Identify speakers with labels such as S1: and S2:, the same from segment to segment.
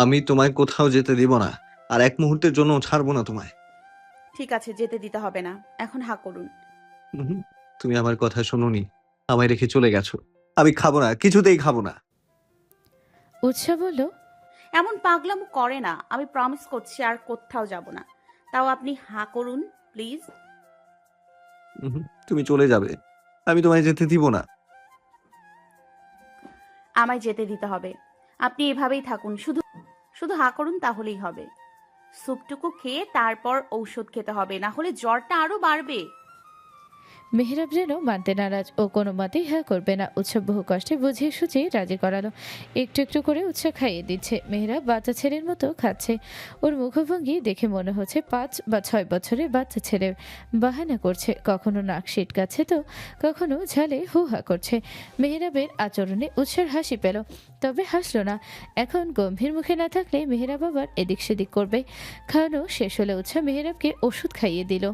S1: আমি তোমায় কোথাও যেতে দিব না, আর এক মুহূর্তের জন্য ছাড়বো না তোমায়।
S2: ঠিক আছে, যেতে দিতে হবে না। এখন হা করুন।
S1: উহুম, তুমি আমার কথা শোনোনি, আমায় রেখে চলে গেছো। আমি খাবো না, কিছুতেই খাবো না।
S3: উৎসা বলল,
S2: এমন পাগলামো করে না। আমি প্রমিস করছি আর কোথাও যাব না। তাও আপনি হা করুন প্লিজ।
S1: তুমি চলে যাবে, আমি তোমায় যেতে দিব না।
S2: আমায় যেতে দিতে হবে। আপনি এভাবেই থাকুন, শুধু শুধু হা করুন, তাহলেই হবে। স্যুপটুকু খেয়ে তারপর ঔষধ খেতে হবে, না হলে জ্বরটা আরো বাড়বে।
S3: মেহরাব যেন মানতে নারাজ, ও কোনো মতেই হ্যাঁ করবে না। উৎসব বহু কষ্টে বুঝিয়ে সুঝিয়ে রাজি করালো। একটু একটু করে উৎসাহ খাইয়ে দিচ্ছে। মেহরাব বাচ্চা ছেলের মতো খাচ্ছে। ওর মুখভঙ্গি দেখে মনে হচ্ছে 5 বা 6 বছরের বাচ্চা ছেলে। বাহানা করছে, কখনো নাক সিটকাচ্ছে তো কখনো ঝালে হু হা করছে। মেহরাবের আচরণে উৎসার হাসি পেল, তবে হাসলো না। এখন গম্ভীর মুখে না থাকলে মেহরাব আবার এদিক সেদিক করবে। খাওয়ানো শেষ হলে উৎসাহ মেহরাবকে ওষুধ খাইয়ে দিল।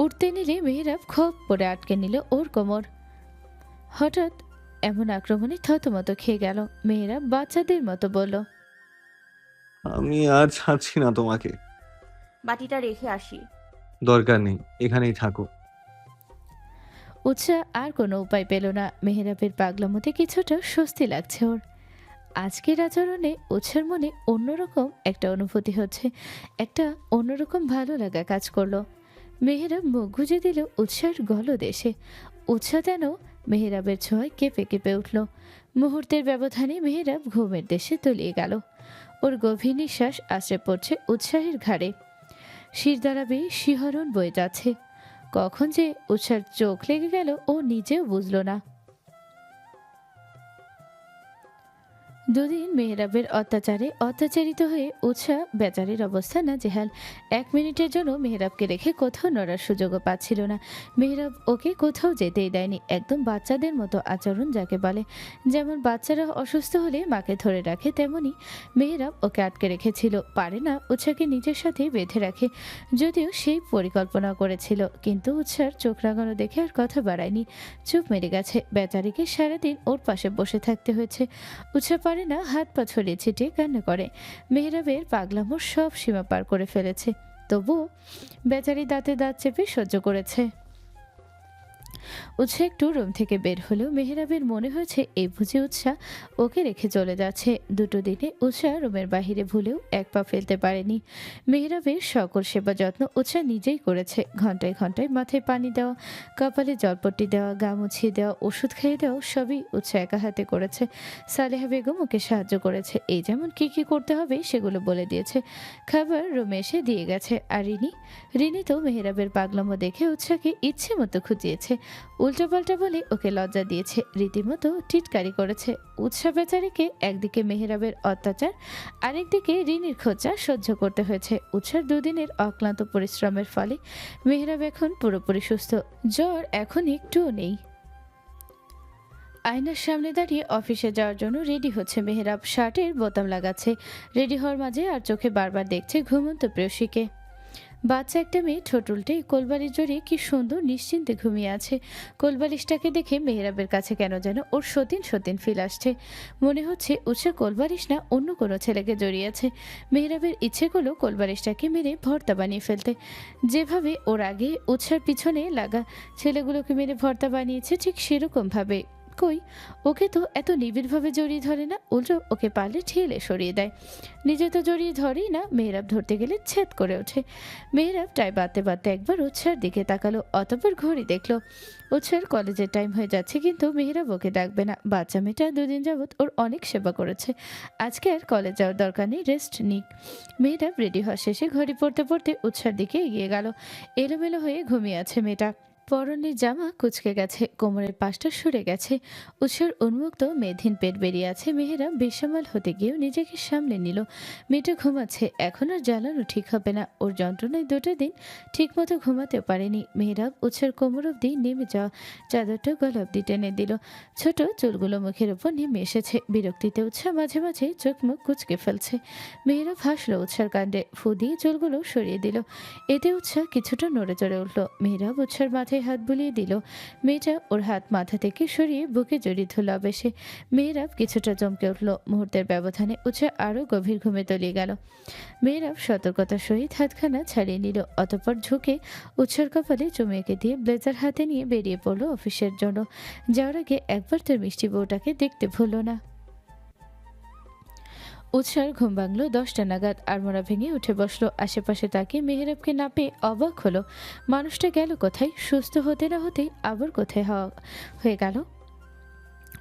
S3: উঠতে নিলে মেহরাব খপ করে আটকে নিল ওর কোমর। হঠাৎ এমন আক্রমণে থতমত খেয়ে গেল। মেহরাব বাচ্চাদের মতো বলল,
S1: আমি আর ছাড়ছি না তোমাকে।
S2: বাটিটা রেখে আসি।
S1: দরকার নেই, এখানেই থাকো।
S3: উৎসাহ আর কোনো উপায় পেল না। মেহরাবের পাগলামোতে কিছুটা স্বস্তি লাগছে ওর। আজকের আচরণে উৎসার মনে অন্যরকম একটা অনুভূতি হচ্ছে। একটা অন্যরকম ভালো লাগা কাজ করলো। মেহরাব মুখ গুজে দিল উৎসার গলদেশে। উৎসাহ যেন মেহরাবের ছোঁয়ায় কেঁপে কেঁপে উঠল। মুহূর্তের ব্যবধানে মেহরাব ঘুমের দেশে তলিয়ে গেল। ওর গভীর নিঃশ্বাস আশ্রে পড়ছে উৎসাহের ঘাড়ে। শিরদাঁড়া বেয়ে শিহরণ বয়ে যাচ্ছে। কখন যে উৎসার চোখ লেগে গেল ও নিজেও বুঝল না। দুদিন মেহরাবের অত্যাচারে অত্যাচারিত হয়ে উৎসাহ বেচারির অবস্থা নাজেহাল। 1 মিনিটের জন্য মেহরাবকে রেখে কোথাও নড়ার সুযোগও পাচ্ছিল না। মেহরাব ওকে কোথাও যেতেই দেয়নি। একদম বাচ্চাদের মতো আচরণ যাকে বলে। যেমন বাচ্চারা অসুস্থ হলে মাকে ধরে রাখে, তেমনি মেহরাব ওকে আটকে রেখেছিল। পারে না উৎসাহকে নিজের সাথে বেঁধে রাখে। যদিও সেই পরিকল্পনা করেছিল, কিন্তু উৎসার চোখ রাগানো দেখে আর কথা বাড়ায়নি। চুপ মেরে গেছে। বেচারিকে সারাদিন ওর পাশে বসে থাকতে হয়েছে। উৎসাহ পারে না হাত পা ছড়িয়ে ছিটিয়ে কান্না করে। মেহরাবের পাগলামোর সব সীমা পার করে ফেলেছে, তবুও বেচারি দাঁতে দাঁত চেপে সহ্য করেছে। উৎসাহ একটু রুম থেকে বের হলেও মেহরাবের মনে হয়েছে এই বুঝি উৎসাহ ওকে রেখে চলে যাচ্ছে। দুটো দিনে উৎসাহ রুমের বাহিরে ভুলেও এক পা ফেলতে পারেনি। মেহরাবের সকল সেবা যত্ন উৎসাহ নিজেই করেছে। ঘন্টায় ঘন্টায় মাথায় পানি দেওয়া, কপালে জলপট্টি দেওয়া, গা মুছিয়ে দেওয়া, ওষুধ খেয়ে দেওয়া সবই উৎসাহ একা হাতে করেছে। সালেহা বেগম ওকে সাহায্য করেছে। এই যেমন কি কি করতে হবে সেগুলো বলে দিয়েছে। খাবার রুমে এসে দিয়ে গেছে। আর রিনি তো মেহরাবের পাগলামো দেখে উৎসাহকে ইচ্ছে মতো খুঁজিয়েছে। উল্টোপাল্টা বলে ওকে লজ্জা দিয়েছে, রীতিমতো টিটকারি করেছে। উৎসাহ বেচারিকে একদিকে মেহরাবের অত্যাচার, আরেকদিকে রিনির খোঁচা সহ্য করতে হয়েছে। উৎসার দুদিনের অক্লান্ত পরিশ্রমের ফলে মেহরাব এখন পুরোপুরি সুস্থ। জ্বর এখন একটুও নেই। আয়নার সামনে দাঁড়িয়ে অফিসে যাওয়ার জন্য রেডি হচ্ছে মেহরাব। শার্টের বোতাম লাগাচ্ছে। রেডি হওয়ার মাঝে আর চোখে বারবার দেখছে ঘুমন্ত প্রেয়সীকে। বাচ্চা একটা মেয়ে ঠোঁট উল্টে কোলবালিশ জড়িয়ে কি সুন্দর নিশ্চিন্তে ঘুমিয়ে আছে। কোলবালিশটাকে দেখে মেহরাবের কাছে কেন যেন ওর সতীন সতীন ফিল আসছে। মনে হচ্ছে উৎসাহ কোলবালিশ না অন্য কোনো ছেলেকে জড়িয়েছে। মেহরাবের ইচ্ছে করলো কোলবালিশটাকে মেরে ভর্তা বানিয়ে ফেলতে, যেভাবে ওর আগে উৎসার পিছনে লাগা ছেলেগুলোকে মেরে ভর্তা বানিয়েছে ঠিক সেরকম ভাবে। কই, ওকে তো এত নিবিড়ভাবে জড়িয়ে ধরে না, উল্টো ওকে পারলে ঠেলে সরিয়ে দেয়। নিজে তো জড়িয়ে ধরেই না, মেহরাব ধরতে গেলে ছেদ করে ওঠে। মেহরাব টাই বাঁধতে বাঁধতে একবার উৎসার দিকে তাকালো, অতঃপর ঘড়ি দেখলো। উৎসার কলেজের টাইম হয়ে যাচ্ছে, কিন্তু মেহরাব ওকে ডাকবে না। বাচ্চা মেয়েটা দুদিন যাবৎ ওর অনেক সেবা করেছে, আজকে আর কলেজ যাওয়ার দরকার নেই, রেস্ট নিক। মেহরাব রেডি হওয়া শেষে ঘড়ি পড়তে পড়তে উৎসার দিকে এগিয়ে গেল। এলোমেলো হয়ে ঘুমিয়ে আছে মেয়েটা। পরনের জামা কুঁচকে গেছে, কোমরের পাশটা সরে গেছে। উৎসার উন্মুক্ত মেধহীন পেট বেরিয়ে আছে। মেহেরা বেসামাল হতে গিয়েও নিজেকে সামলে নিল। মেয়েটা ঘুমাচ্ছে, এখন আর জ্বালানো ঠিক হবে না। ওর যন্ত্রণায় 2টা দিন ঠিকমতো ঘুমাতেও পারেনি। মেহেরাব উৎসার কোমর অব্দি নেমে যাওয়া চাদরটা গলা অব্দি টেনে দিল। ছোট চুলগুলো মুখের উপর নেমে এসেছে। বিরক্তিতে উৎসাহ মাঝে মাঝে চোখ মুখ কুচকে ফেলছে। মেহেরাব হাসলো উৎসার কাণ্ডে, ফু দিয়ে চুলগুলো সরিয়ে দিল। এতে উৎসাহ কিছুটা নড়ে চড়ে উঠল। মেহেরাব উৎসার মাথায় মাথায় হাত বুলিয়ে দিল। মেয়েটা ওর হাত মাথা থেকে সরিয়ে বুকে জড়িয়ে ধরল আবেশে। মেহরাব কিছুটা চমকে উঠল। মুহূর্তের ব্যবধানে উৎসাহ আরও গভীর ঘুমে তলিয়ে গেল। মেহরাব সতর্কতার সহিত হাতখানা ছাড়িয়ে নিল, অতঃপর ঝুঁকে উৎসার কপালে চুমু এঁকে দিয়ে ব্লেজার হাতে নিয়ে বেরিয়ে পড়ল অফিসের জন্য। যাওয়ার আগে একবার তার মিষ্টি বউটাকে দেখতে ভুলল না। উৎসার ঘুম ভাঙল 10টা নাগাদ। আড়মোড়া ভেঙে উঠে বসলো। আশেপাশে তাকিয়ে মেহরাবকে না পেয়ে অবাক হলো। মানুষটা গেল কোথায়? সুস্থ হতে না হতেই আবার কোথায় হয়ে গেল।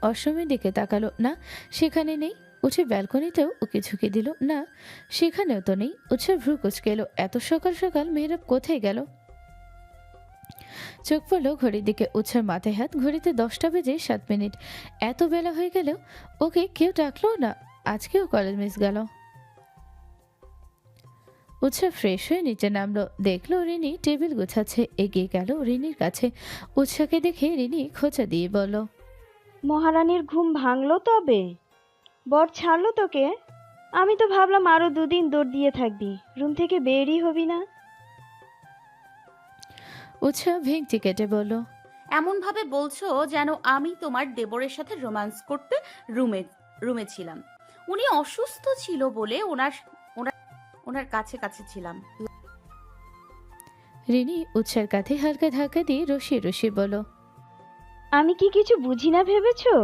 S3: অসময়ের দিকে তাকালো, না সেখানে নেই। উঠে ব্যালকনিতেও উকি ঝুঁকি দিল, না সেখানেও তো নেই। উৎসার ভ্রু কুচকে এলো। এত সকাল সকাল মেহরাব কোথায় গেল? চোখ পড়ল ঘড়ির দিকে। উৎসার মাথায় হাত। ঘড়িতে 10টা বেজে 7 মিনিট। এত বেলা হয়ে গেল ওকে কেউ ডাকলো না। আজকেও কলেজ মিস গেল। উৎসাহ ফ্রেশ হয়ে নিচে নামলো। দেখলো রিনি টেবিল গুছাচ্ছে। এগিয়ে গেল রিনির কাছে। উৎসাহকে দেখে রিনি খোঁচা দিয়ে বলল,
S4: মহারানীর ঘুম ভাঙলো তবে? বর ছাড়লো তোকে? আমি তো ভাবলাম আরো 2 দিন দৌড় দিয়ে থাকবি, রুম থেকে বেরই হবি না।
S3: উৎসাহ ভেঙচি কেটে বলল,
S2: এমনভাবে বলছো যেন আমি তোমার দেবরের সাথে রোম্যান্স করতে রুমে রুমে ছিলাম। উনি অসুস্থ ছিল বলে ওনার ওনার ওনার কাছে কাছে ছিলাম।
S3: রিনি উৎসার কাঁধে হালকা ধাক্কা দিয়ে রসিয়ে রসিয়ে বলল,
S4: আমি কি কিছু বুঝি না ভেবেছো?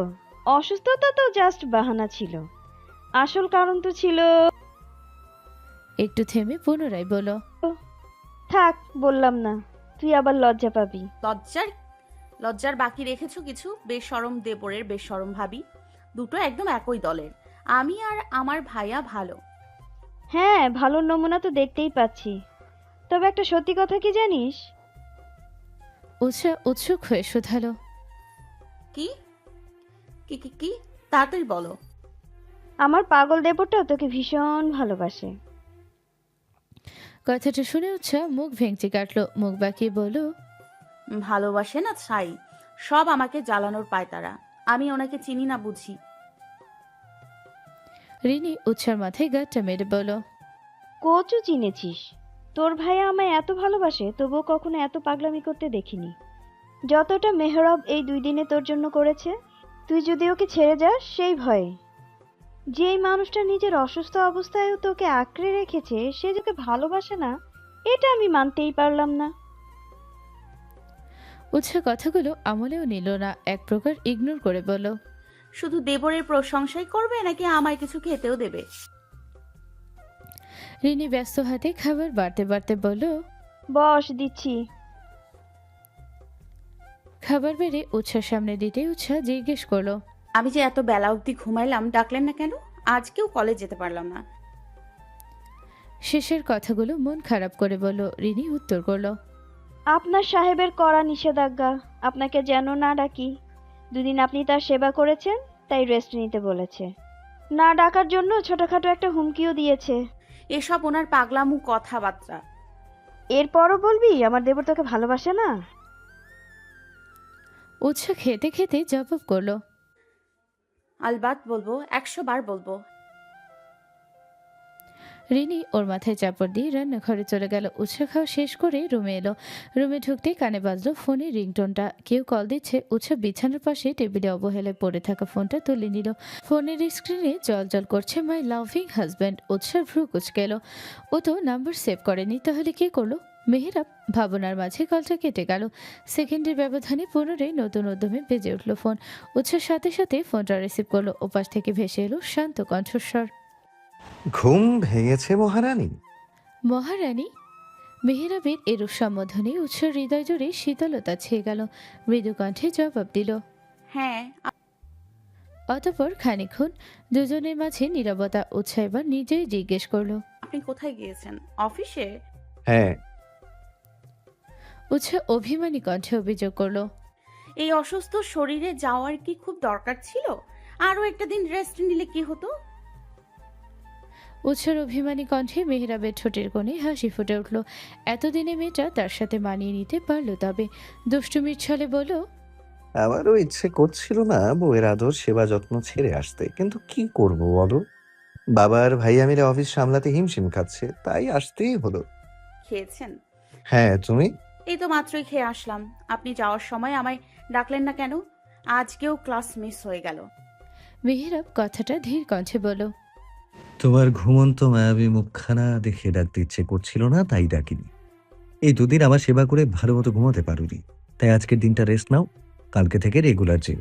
S4: অসুস্থতা তো জাস্ট বাহানা ছিল, আসল কারণ তো ছিল।
S3: একটু থেমে পুনরায় বলল,
S4: থাক, বললাম না, তুই আবার লজ্জা পাবি।
S2: লজ্জার লজ্জার বাকি রেখেছো কিছু? বেশরম দেবরের বেশরম ভাবি, দুটো একদম একই দলের। আমি আর আমার ভাইয়া ভালো।
S4: হ্যাঁ, ভালো নমুনা তো দেখতেই পাচ্ছি। তবে একটা সত্যি কথা কি জানিস?
S3: উৎসাহ উৎসুক হয়ে শুধালো,
S2: কি কি কি কি তাড়াতাড়ি বলো।
S4: আমার পাগল দেবরটাও তোকে ভীষণ ভালোবাসে।
S3: কথাটা শুনে উৎসাহ মুখ ভেঙচি কাটলো। মুখ বাঁকিয়ে বলল,
S2: ভালোবাসে না ছাই, সব আমাকে জ্বালানোর পায়তারা। আমি ওনাকে চিনি না বুঝি।
S3: রিনি উৎসার মাথায় গাঁটটা মেরে বলল,
S4: কচু চিনেছিস? তোর ভাইয়া আমায় এত ভালোবাসে, তবুও কখনো এত পাগলামি করতে দেখিনি। যতটা মেহরাব এই 2 দিনে তোর জন্য করেছে, তুই যদি ওকে ছেড়ে যাস সেই ভয়ে। যেই মানুষটা নিজের অসুস্থ অবস্থায়ও তোকে আঁকড়ে রেখেছে, সে তোকে ভালোবাসে না, এটা আমি মানতেই পারলাম না।
S3: উৎসাহ কথাগুলো আমলেও নিল না, এক প্রকার ইগনোর করে বলল,
S2: শুধু দেবরের প্রশংসাই করবে নাকি আমায় কিছু খেতেও দেবে?
S3: রিনি ব্যস্ত হাতে খাবার বাড়তে বাড়তে বলল,
S4: বস, দিচ্ছি।
S3: খাবার বেড়ে উৎসার সামনে দিতে উৎসাহ জিজ্ঞেস করলো,
S2: আমি যে এত বেলা অবধি ঘুমাইলাম, ডাকলেন না কেন? আজকেও কলেজ যেতে পারলাম না।
S3: শেষের কথাগুলো মন খারাপ করে বলল। রিনি উত্তর করলো,
S4: আপনার সাহেবের কড়া নিষেধাজ্ঞা, আপনাকে যেন না ডাকি। 2 দিন আপনি তার সেবা করেছেন, তাই রেস্ট নিতে বলেছে। না ডাকার জন্য ছোটখাটো একটা হুমকিও দিয়েছে।
S2: এসব ওনার পাগলামু কথাবার্তা।
S4: এরপরও বলবি আমার দেবর তোকে ভালোবাসে না?
S3: উৎসাহ খেতে খেতে জবাব করলো,
S2: আলবাত বলবো, 100 বার বলবো।
S3: রিনি ওর মাথায় চাপড় দিয়ে রান্নাঘরে চলে গেল। উৎসাহ খাওয়া শেষ করে রুমে এলো। রুমে ঢুকতেই কানে বাজলো ফোনের রিংটোনটা। কেউ কল দিচ্ছে। উৎসাহ বিছানার পাশে টেবিলে অবহেলায় পড়ে থাকা ফোনটা তুলে নিল। ফোনের স্ক্রিনে জল জল করছে মাই লাভিং হাজব্যান্ড। উৎসাহ ভ্রু কুচকে এলো। ও তো নাম্বার সেভ করেনি, তাহলে কে করলো? মেহেরাব। ভাবনার মাঝে কলটা কেটে গেল। সেকেন্ডের ব্যবধানে পুনরায় নতুন উদ্যমে বেজে উঠল ফোন। উৎসাহ সাথে সাথে ফোনটা রিসিভ করলো। ওপাশ থেকে ভেসে এলো শান্ত কণ্ঠস্বর,
S1: ঘুম ভেঙেছে মহারানী?
S3: মহারানী? মেহেরাবের এরূপ সম্বোধনে উৎসর হৃদয় জুড়ে শীতলতা ছেয়ে গেল। মৃদু কণ্ঠে জবাব দিল।
S2: হ্যাঁ।
S3: অতঃপর খানিকক্ষণ দুজনের মাঝে নীরবতা। উৎসাহ এবার নিজেই জিজ্ঞেস করলো,
S2: আপনি কোথায় গিয়েছেন? অফিসে?
S1: হ্যাঁ।
S3: উৎসাহ অভিমানী কণ্ঠে অভিযোগ করলো,
S2: এই অসুস্থ শরীরে যাওয়ার কি খুব দরকার ছিল? আরো একটা দিন রেস্ট নিলে কি হতো?
S3: উৎসার অভিমানী কণ্ঠে মেহেরাবের ঠোঁটের কোণে হাসি ফুটে উঠল। এতদিনে মেয়েটা তার সাথে মানিয়ে নিতে পারল। তবে দুষ্টুমির ছলে বলল,
S1: আমারও ইচ্ছে করছিল না বউয়ের আদর সেবা যত্ন ছেড়ে আসতে, কিন্তু কি করব বলো? বাবার ভাইয়া মিলে অফিস সামলাতে হিমশিম খাচ্ছে, তাই আসতেই হলো।
S2: খেয়েছেন?
S1: হ্যাঁ, তুমি?
S2: এই তো মাত্রই খেয়ে আসলাম। আপনি যাওয়ার সময় আমায় ডাকলেন না কেন? আজকেও ক্লাস মিস হয়ে গেল।
S3: মেহেরাব কথাটা ধীর কণ্ঠে বলল।
S1: তোমার ঘুমন্ত মায়াবী মুখখানা দেখে ডাকতে ইচ্ছে করছিল না, তাই ডাকিনি। এই দুদিন আমার সেবা করে ভালো মতো ঘুমাতে পারোনি, তাই আজকের দিনটা রেস্ট নাও, কালকে থেকে রেগুলার জিম।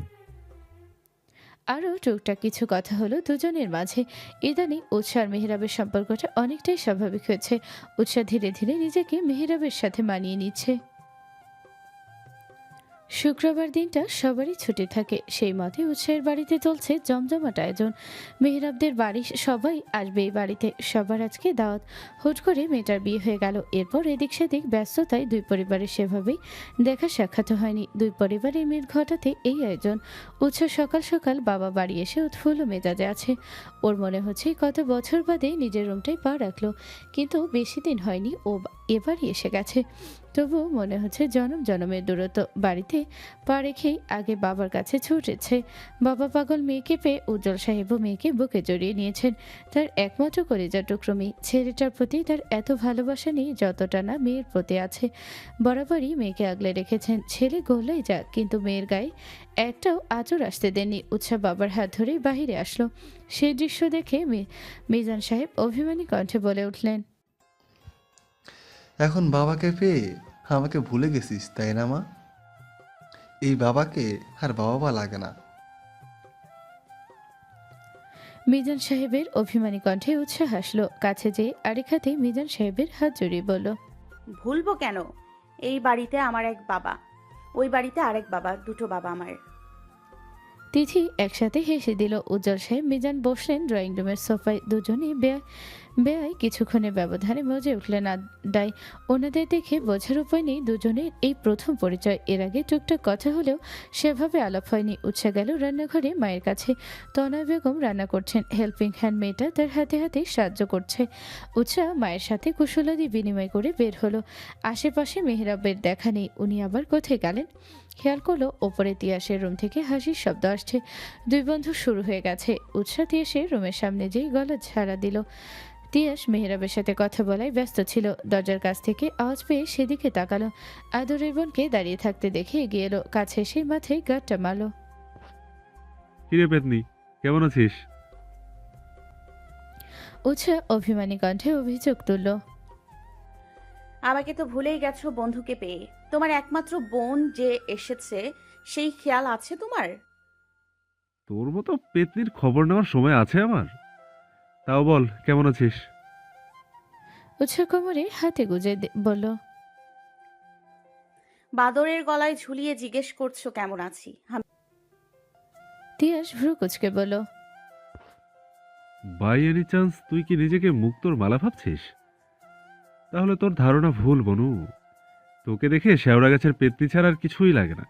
S3: আরও টুকটাক কিছু কথা হলো দুজনের মাঝে। ইদানিং উৎসাহ আর মেহেরাবের সম্পর্কটা অনেকটাই স্বাভাবিক হয়েছে। উৎসাহ ধীরে ধীরে নিজেকে মেহেরাবের সাথে মানিয়ে নিচ্ছে। শুক্রবার দিনটা সবারই ছুটি থাকে, সেই মতে উৎসাহের বাড়িতে চলছে জমজমাট আয়োজন। মেহেরাবদের বাড়ির সবাই আসবে এই বাড়িতে, সবার আজকে দাওয়াত। হুট করে মেয়েটার বিয়ে হয়ে গেল, এরপর এদিক সেদিক ব্যস্ততায় দুই পরিবারের সেভাবেই দেখা সাক্ষাৎ হয়নি। দুই পরিবারের মিল ঘটাতে এই আয়োজন। উৎসাহ সকাল সকাল বাবা বাড়ি এসে উৎফুল্ল মেজাজে আছে। ওর মনে হচ্ছে কত বছর বাদে নিজের রুমটাই পা রাখলো, কিন্তু বেশি দিন হয়নি ও এবারই এসে গেছে। তবুও মনে হচ্ছে জনম জনমের দূরত্ব। বাড়িতে পা রেখেই আগে বাবার কাছে ছুটেছে। বাবা পাগল মেয়েকে পেয়ে উজ্জ্বল সাহেবও মেয়েকে বুকে জড়িয়ে নিয়েছেন। তার একমাত্র কলিজার টুকরো মেয়ে, ছেলেটার প্রতি তার এত ভালোবাসা নেই যতটা না মেয়ের প্রতি আছে। বরাবরই মেয়েকে আগলে রেখেছেন। ছেলে গলেই যাক, কিন্তু মেয়ের গায়ে একটাও আঁচড় আসতে দেননি। উৎসাহ বাবার হাত ধরেই বাহিরে আসলো। সেই দৃশ্য দেখে মিজান সাহেব অভিমানী কণ্ঠে বলে উঠলেন।
S5: এখন বাবাকে পেয়ে আমাকে ভুলে গেছিস তাই না মা? এই বাবাকে আর বাবা লাগে না।
S3: মিজান সাহেবের অভিমানী কণ্ঠে উৎসাহ হাসলো। কাছে যেয়ে আরেক হাতে মিজান সাহেবের হাত জড়িয়ে বলল।
S2: ভুলবো কেন? এই বাড়িতে আমার এক বাবা, ওই বাড়িতে আরেক বাবা, দুটো বাবা আমার।
S3: তিথি একসাথে হেসে দিল। উজ্জ্বল সাহেব মিজান বসলেন ড্রয়িং রুমের সোফায়। দুজনেই বেয়াই কিছুক্ষণের ব্যবধানে মজে উঠলেন আড্ডায়। ওনাদের দেখে বোঝার উপায় নেই দুজনের এই প্রথম পরিচয়। এর আগে টুকটাক কথা হলেও সেভাবে আলাপ হয়নি। উৎসাহ গেল রান্নাঘরে মায়ের কাছে। তনয় বেগম রান্না করছেন, হেল্পিং হ্যান্ড মেয়েটা তার হাতে হাতে সাহায্য করছে। উৎসাহ মায়ের সাথে কুশলাদি বিনিময় করে বের হলো। আশেপাশে মেহরাবের দেখা নেই, উনি আবার কোথায় গেলেন? খেয়াল করলো ওপরে তিয়াসের রুম থেকে হাসির শব্দ আসছে। দুই বন্ধু শুরু হয়ে গেছে। উৎসাহ তিয়াসের রুমের সামনে যেই গলা ঝাড়া দিল। তিয়াস মেহরাবের সাথে কথা বলায় ব্যস্ত ছিল। দরজার কাছ থেকে আওয়াজ পেয়ে সেদিকে তাকালো। আদরের বোনকে দাঁড়িয়ে থাকতে দেখে এগিয়ে এলো। কাছে এসে মাথায় গাঁটটা মারলো।
S6: কিরে পেতনি, কেমন আছিস?
S3: উৎসাহ অভিমানী কণ্ঠে অভিযোগ তুলল।
S2: আমাকে তো ভুলেই গেছো বন্ধুকে পেয়ে। তোমার একমাত্র বোন যে এসেছে সেই খেয়াল আছে তোমার?
S6: তোর মতো পেতনির খবর নেওয়ার সময় আছে আমার? তাও বল, কেমন আছিস?
S3: উৎসাহ কোমরে হাতে গুজে বলল।
S2: বাদরের গলায় ঝুলিয়ে জিজ্ঞেস করছো কেমন আছি।
S3: তিয়াস ভ্রু কুচকে বলল।
S6: বাই এনি চান্স তুই কি নিজেকে মুক্তোর মালা ভাবছিস? তাহলে তোর ধারণা ভুল বনু। তোকে দেখে শেওড়া গাছের পেতনি ছাড়া আর কিছুই লাগে না।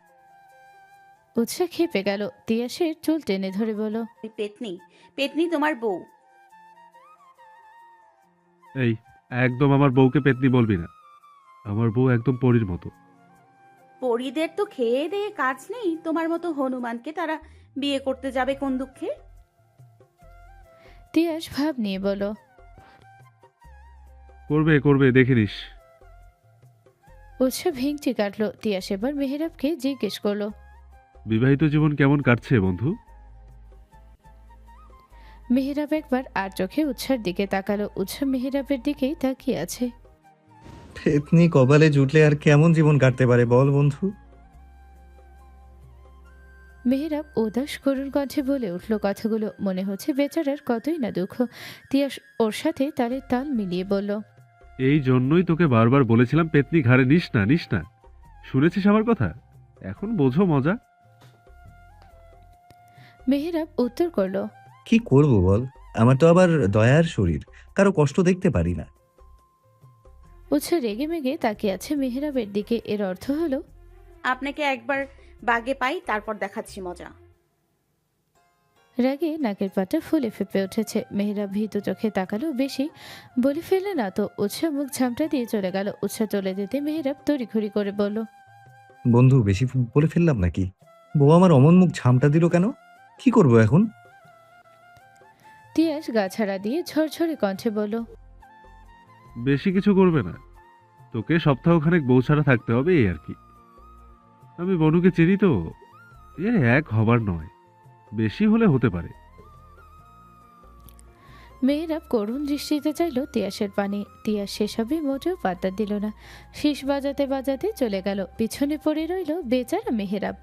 S3: উৎসাহ খেপে গেল। তিয়াসের চুল টেনে ধরে বলল।
S2: পেতনি, পেতনি তোমার বউ।
S6: এই, একদম আমার বউকে পেতনি বলবি না। আমার বউ একদম পরীর মতো।
S2: পরীদের তো খেয়ে দিয়ে কাজ নেই, তোমার মতো হনুমানকে তারা বিয়ে করতে যাবে কোন দুঃখে?
S3: তিয়াস ভাব নিয়ে বলল।
S6: করবে করবে, দেখে নিস।
S3: উৎসাহ ভেঙচি কাটলো। তিয়াস এবার মেহরাবকে জিজ্ঞেস করলো।
S6: বিবাহিত জীবন কেমন কাটছে বন্ধু?
S3: মেহরাব একবার আর চোখে উৎসার দিকে তাকালো। উৎসাহ মেহরাবের দিকেই তাকিয়ে আছে।
S1: পেতনি কপালে জুটলে আর কেমন জীবন কাটতে পারে বল বন্ধু?
S3: মেহরাব উদাস করুণ কণ্ঠে বলে উঠল কথাগুলো। মনে হচ্ছে বেচারার কতই না দুঃখ। তিয়াস ওর সাথে তালে তাল মিলিয়ে বলল।
S6: এই জন্যই তোকে বারবার বলেছিলাম পেতনি ঘাড়ে নিস না, নিস না। শুনেছিস আমার কথা? এখন বোঝো মজা।
S3: মেহরাব উত্তর করলো।
S1: কি করব বল, আমার তো আবার দয়ার শরীর, কারো কষ্ট দেখতে পারি না।
S3: উৎসাহ রেগে মেগে তাকিয়ে আছে মেহরাবের দিকে। এর অর্থ হলো
S2: আপনাকে একবার বাগে পাই, তারপর দেখাচ্ছি মজা।
S3: রাগে নাকের পাটা ফুলে ফেপে উঠেছে। মেহরাব ভীতু চোখে তাকালো। বেশি বলে ফেলে না তো। উৎসাহ মুখ ঝামটা দিয়ে চলে গেল। উৎসাহ চলে যেতে মেহরাব তড়িঘড়ি করে বলল।
S1: বন্ধু, বেশি বলে ফেললাম নাকি? বউ আমার অমন মুখ ঝামটা দিল কেন? কি করব এখন?
S3: তিয়াস গা ছাড়া দিয়ে ঝরঝরে কণ্ঠে বলল।
S6: বেশি কিছু করবে না। তোকে সপ্তাহখানেক বউ ছাড়া থাকতে হবে এই আর কি। আমি বনুকে চিনি তো, এর এক হবার নয়, বেশি হলে হতে পারে।
S3: মেহেরাব করুণ দৃষ্টিতে চাইল তিয়াসের পানি। তিয়াস সেসবে মোটেও পাত্তা দিল না। শীষ বাজাতে বাজাতে চলে গেল। পিছনে পড়ে রইল বেচারা মেহেরাব।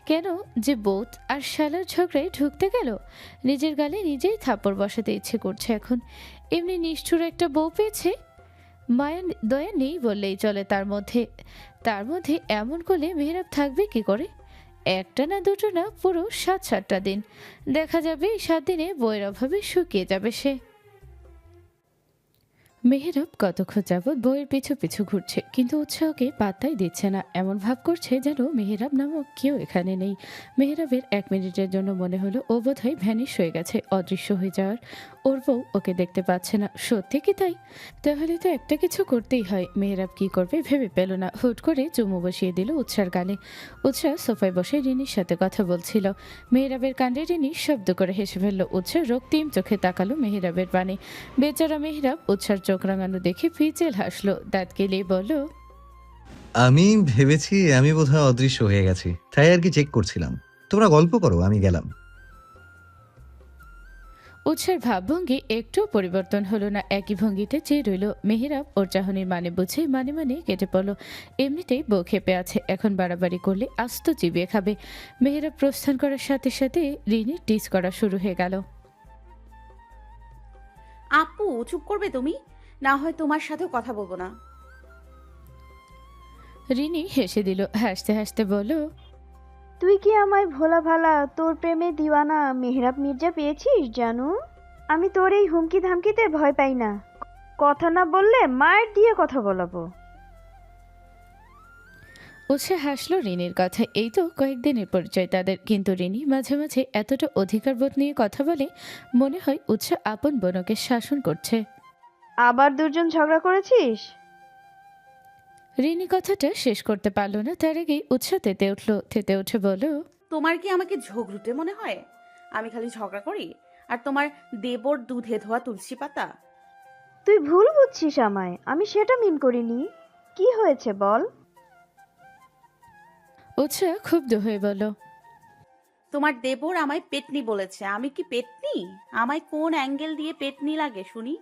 S3: কেন যে বোধ আর শালার ঝগড়ায় ঢুকতে গেল? নিজের গালে নিজেই থাপ্পড় বসাতে ইচ্ছে করছে এখন। এমনি নিষ্ঠুর একটা বউ পেয়েছে, মায়া দয়া নেই বললেই চলে তার মধ্যে এমন করলে মেহেরাব থাকবে কি করে? একটা না দুটো না, পুরো 7-8টা দিন। দেখা যাবে এই 7 দিনে বইয়ের অভাবে শুকিয়ে যাবে সে। মেহেরাব কতক্ষণ যাবৎ বইয়ের পিছু পিছু ঘুরছে, কিন্তু উৎসাহকে পাত্তাই দিচ্ছে না। এমন ভাব করছে যেন মেহেরাব নামক কেউ এখানে নেই। মেহেরাবের 1 মিনিটের জন্য মনে হলো ও বোধহয় ভ্যানিশ হয়ে গেছে, অদৃশ্য হয়ে যাওয়ার। ওর বউ ওকে দেখতে পাচ্ছে না। সত্যি কি তাই? তাহলে তো একটা কিছু করতেই হয়। মেহেরাব কি করবে ভেবে পেল না। হুট করে চুমু বসিয়ে দিল উৎসার গালে। উৎসাহ সোফায় বসে রিনির সাথে কথা বলছিল। মেহেরাবের কাণ্ডে রিনি শব্দ করে হেসে ফেলল। উৎসাহ রক্তিম চোখে তাকালো মেহেরাবের পানে। বেচারা মেহেরাব উৎসার চোখ রাঙানো দেখে ফিচেল হাসলো, দাঁত কেলিয়ে বলল,
S1: আমি ভেবেছি আমি বোধহয় অদৃশ্য হয়ে গেছি, তাই আর কি চেক করছিলাম। তোমরা গল্প করো, আমি গেলাম।
S3: উৎসার ভাবভঙ্গি একটু পরিবর্তন হলো না, একই ভঙ্গিতে চেয়ে রইল। মেহেরাব ওর চাহনির মানে বুঝে মানে কেটে পড়ল। এমনিতেই বউ খেপে আছে, এখন বাড়াবাড়ি করলে আস্ত চিবিয়ে খাবে। মেহেরাব প্রস্থান করার সাথে সাথে রিনির টিস করা শুরু হয়ে গেল।
S2: আপু চুপ করবে তুমি, না হয় তোমার সাথেও কথা বলবো না।
S3: রিনি হেসে দিল, হাসতে হাসতে বলল,
S4: তুই কি আমায় ভোলা ভালা তোর প্রেমে দিওয়ানা মেহরাব মির্জা পেয়েছিস জানু? আমি তোর এই হুমকি ধামকিতে ভয় পাই না। কথা না বললে মায়ের দিয়ে কথা বলাবো।
S3: উৎসাহ হাসলো রিনির কথা। এই তো কয়েকদিনের পরিচয় তাদের, কিন্তু রিনি মাঝে মাঝে এতটা অধিকারবোধ নিয়ে কথা বলে মনে হয় উৎসাহ আপন বোনকে শাসন করছে।
S4: আবার দুজন ঝগড়া করেছিস?
S3: রিনি কথাটা শেষ করতে পারলো না, তার আগেই উৎসাহ তেতে উঠে বলল,
S2: তোমার কি আমাকে ঝগড়ুটে মনে হয়? আমি খালি ঝগড়া করি আর তোমার দেবর দুধে ধোয়া তুলসী পাতা।
S4: তুই ভুল বুঝছিস আমায়, আমি সেটা মিন করিনি। কি হয়েছে বল?
S3: উৎসাহ ক্ষুব্ধ হয়ে বলল,
S2: তোমার দেবর আমায় পেতনি বলেছে। আমি কি পেতনি? আমায় কোন অ্যাঙ্গেল দিয়ে পেতনি লাগে শুনি?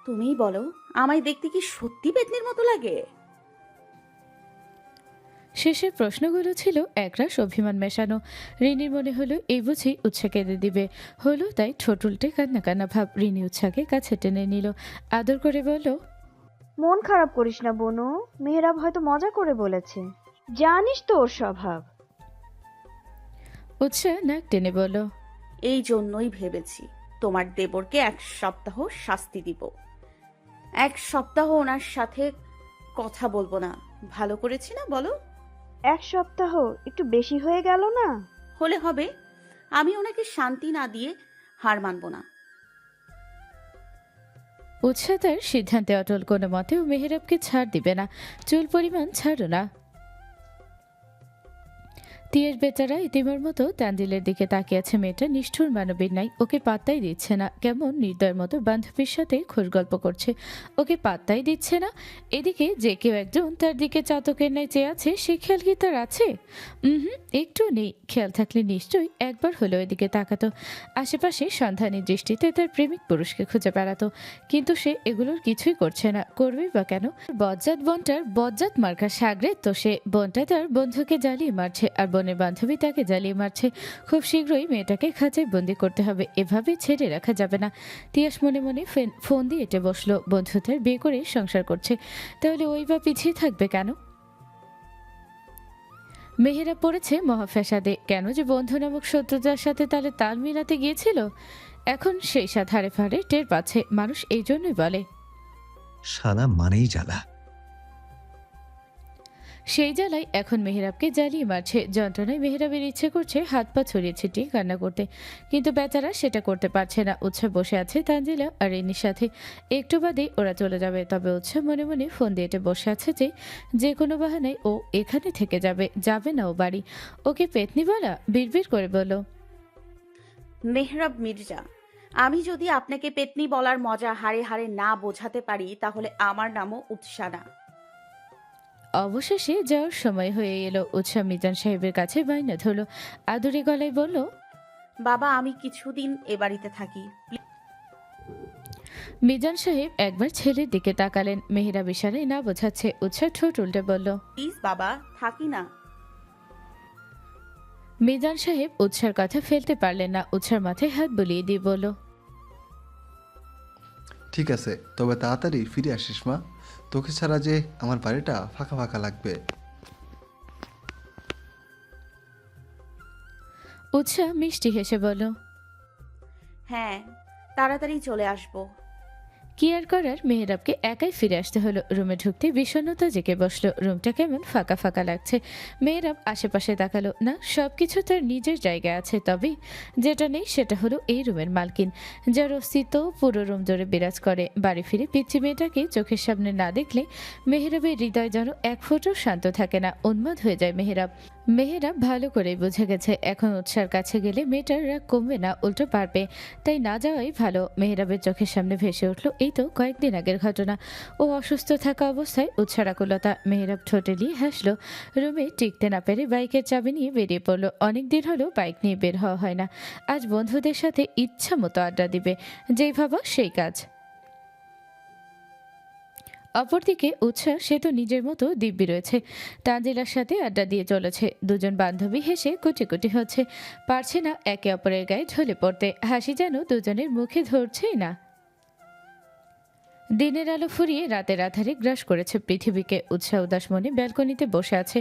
S2: তুমিই বলো, আমায় দেখতে কি সত্যি পেতনির মতো লাগে?
S3: শেষের প্রশ্নগুলো ছিল একরাশ অভিমান মেশানো। রিনির মনে হলো এই বুঝি উৎসাহ কেঁদে দিবে। হলো তাই ঠোঁট উল্টে কান্না কান্না ভাব। রিনি উৎসাহকে কাছে টেনে নিল, আদর করে বলল,
S4: মন খারাপ করিস না বনু, মেহরাব হয়তো মজা করে বলেছে। জানিস তো ওর স্বভাব।
S3: উৎসাহ নাক টেনে বলল,
S2: এই জন্যই ভেবেছি তোমার দেবরকে 1 সপ্তাহ শাস্তি দিব। 1 সপ্তাহ ওনার সাথে কথা বলবো না। ভালো করেছি না বলো?
S4: 1 সপ্তাহ একটু বেশি হয়ে গেল না?
S2: হলে হবে, আমি ওনাকে শান্তি না দিয়ে হার মানবো না।
S3: উৎসাহ তার সিদ্ধান্তে অটল, কোনো মতেও মেহেরাবকে ছাড় দিবে না, চুল পরিমাণ ছাড়ো না। তিয়াস বেচারা ইতিমার মতো তানজিলের দিকে তাকিয়ে আছে। মেয়েটা নিষ্ঠুর মানবীর নাই, ওকে পাত্তাই দিচ্ছে না। কেমন নির্দয়ের মতো বান্ধবীর সাথে খোশ গল্প করছে, ওকে পাত্তাই দিচ্ছে না। এদিকে যে কেউ একজন তার দিকে চাতকের ন্যায় চেয়ে আছে, সে খেয়াল কি তার আছে? একটু নেই। খেয়াল থাকলে নিশ্চয়ই একবার হলেও এদিকে তাকাতো, আশেপাশে সন্ধানী দৃষ্টিতে তার প্রেমিক পুরুষকে খুঁজে বেড়াতো। কিন্তু সে এগুলোর কিছুই করছে না, করবেই বা কেন? বজ্জাত বোনটার বজ্জাত মার্কা সাগরে তো সে বোনটা তার বন্ধুকে জ্বালিয়ে মারছে, আর বোনের বান্ধবী তাকে জ্বালিয়ে মারছে। খুব শীঘ্রই মেয়েটাকে খাঁচায় বন্দি করতে হবে, এভাবে ছেড়ে রাখা যাবে না। তিয়াস মনে মনে ফোন দিয়ে এটে বসলো। বন্ধু তার বিয়ে করে সংসার করছে, তাহলে ওই বা পিছিয়ে থাকবে কেন? মেহেরা পড়েছে মহাফ্যাসাদে। কেন যে বন্ধু নামক শত্রুতার সাথে তাহলে তাল মিলাতে গিয়েছিল, এখন সেই সাথে হারে ফারে টের পাচ্ছে। মানুষ এই জন্যই বলে,
S1: সাদা মানেই জ্বালা।
S3: সেই জ্বালাই এখন মেহেরাবকে জ্বালিয়ে মারছে। যন্ত্রণায় মেহেরাবের ইচ্ছে করছে হাত পা ছড়িয়ে ছিটিয়ে কান্না করতে, কিন্তু বেচারা সেটা করতে পারছে না। উৎসাহ বসে আছে তানজিলা আর রিনির সাথে। একটু বাদেই ওরা চলে যাবে, তবে উৎসাহ মনে মনে ফোন দিয়ে বসে আছে যে কোনো বাহানায় ও এখানে থেকে যাবে না ও বাড়ি। ওকে পেতনি বলা বিড়বিড় করে বলল,
S2: মেহরাব মির্জা, আমি যদি আপনাকে পেতনি বলার মজা হাড়ে হাড়ে না বোঝাতে পারি তাহলে আমার নামও উৎসা না।
S3: অবশেষে যাওয়ার সময় হয়ে এলো। উৎসা মিজান সাহেবের কাছে বায়না ধরল, আদুরে গলায় বলল,
S2: বাবা আমি কিছুদিন এ বাড়িতে থাকি।
S3: মিজান সাহেব একবার ছেলের দিকে তাকালেন। মেহেরাব ইশারায় না বোঝাচ্ছে। উৎসা ঠোঁট উল্টে বলল,
S2: প্লিজ বাবা, থাকি না।
S3: মিজান সাহেব উৎসার কথা ফেলতে পারলেন না। উৎসার মাথায় হাত বুলিয়ে দিয়ে বলল,
S5: ঠিক আছে, তবে তাড়াতাড়ি ফিরে আসিস মা। তোকে ছাড়া যে আমার বাড়িটা ফাঁকা ফাঁকা লাগবে।
S3: উৎসা মিষ্টি হেসে বলল,
S2: হ্যাঁ, তাড়াতাড়ি চলে আসবো।
S3: কি আর করার, মেহেরাবকে একাই ফিরে আসতে হলো। রুমে ঢুকতে বিষণ্ণতা জেগে বসলো। রুমটা কেমন ফাঁকা ফাঁকা লাগছে। মেহেরাব আশেপাশে তাকালো না, সবকিছু তার নিজের জায়গায় আছে, তবে যেটা নেই সেটা হলো এই রুমের মালকিন, যার অস্তিত্ব পুরো রুম জুড়ে বিরাজ করে। বাড়ি ফিরে পিচ্চি মেয়েটাকে চোখের সামনে না দেখলে মেহেরাবের হৃদয় যেন এক ফোঁটাও শান্ত থাকে না। উন্মাদ হয়ে যায় মেহেরাব। মেহেরাব ভালো করেই বুঝে গেছে এখন উৎসার কাছে গেলে মেয়েটার রাগ কমবে না, উল্টো পারবে। তাই না যাওয়াই ভালো। মেহেরাবের চোখের সামনে ভেসে উঠল এই তো কয়েকদিন আগের ঘটনা। ও অসুস্থ থাকা অবস্থায় উৎসার আকুলতা। মেহেরাব ঠোঁটে নিয়ে হাসলো। রুমে টিকতে না পেরে বাইকের চাবি নিয়ে বেরিয়ে পড়লো। অনেকদিন হলো বাইক নিয়ে বের হওয়া হয় না। আজ বন্ধুদের সাথে ইচ্ছা মতো আড্ডা দিবে, যেই ভাবা সেই কাজ। অপরদিকে উৎসাহ সে তো নিজের মতো দিব্যি রয়েছে। তানজিলার সাথে আড্ডা দিয়ে চলেছে। দুজন বান্ধবী হেসে কুটি কুটি হচ্ছে, পারছে না একে অপরের গায়ে ঢলে পড়তে। হাসি যেন দুজনের মুখে ধরছেই না। দিনের আলো ফুরিয়ে রাতের আধারে গ্রাস করেছে পৃথিবীকে। উৎসাহ উদাস মনে ব্যালকনিতে বসে আছে।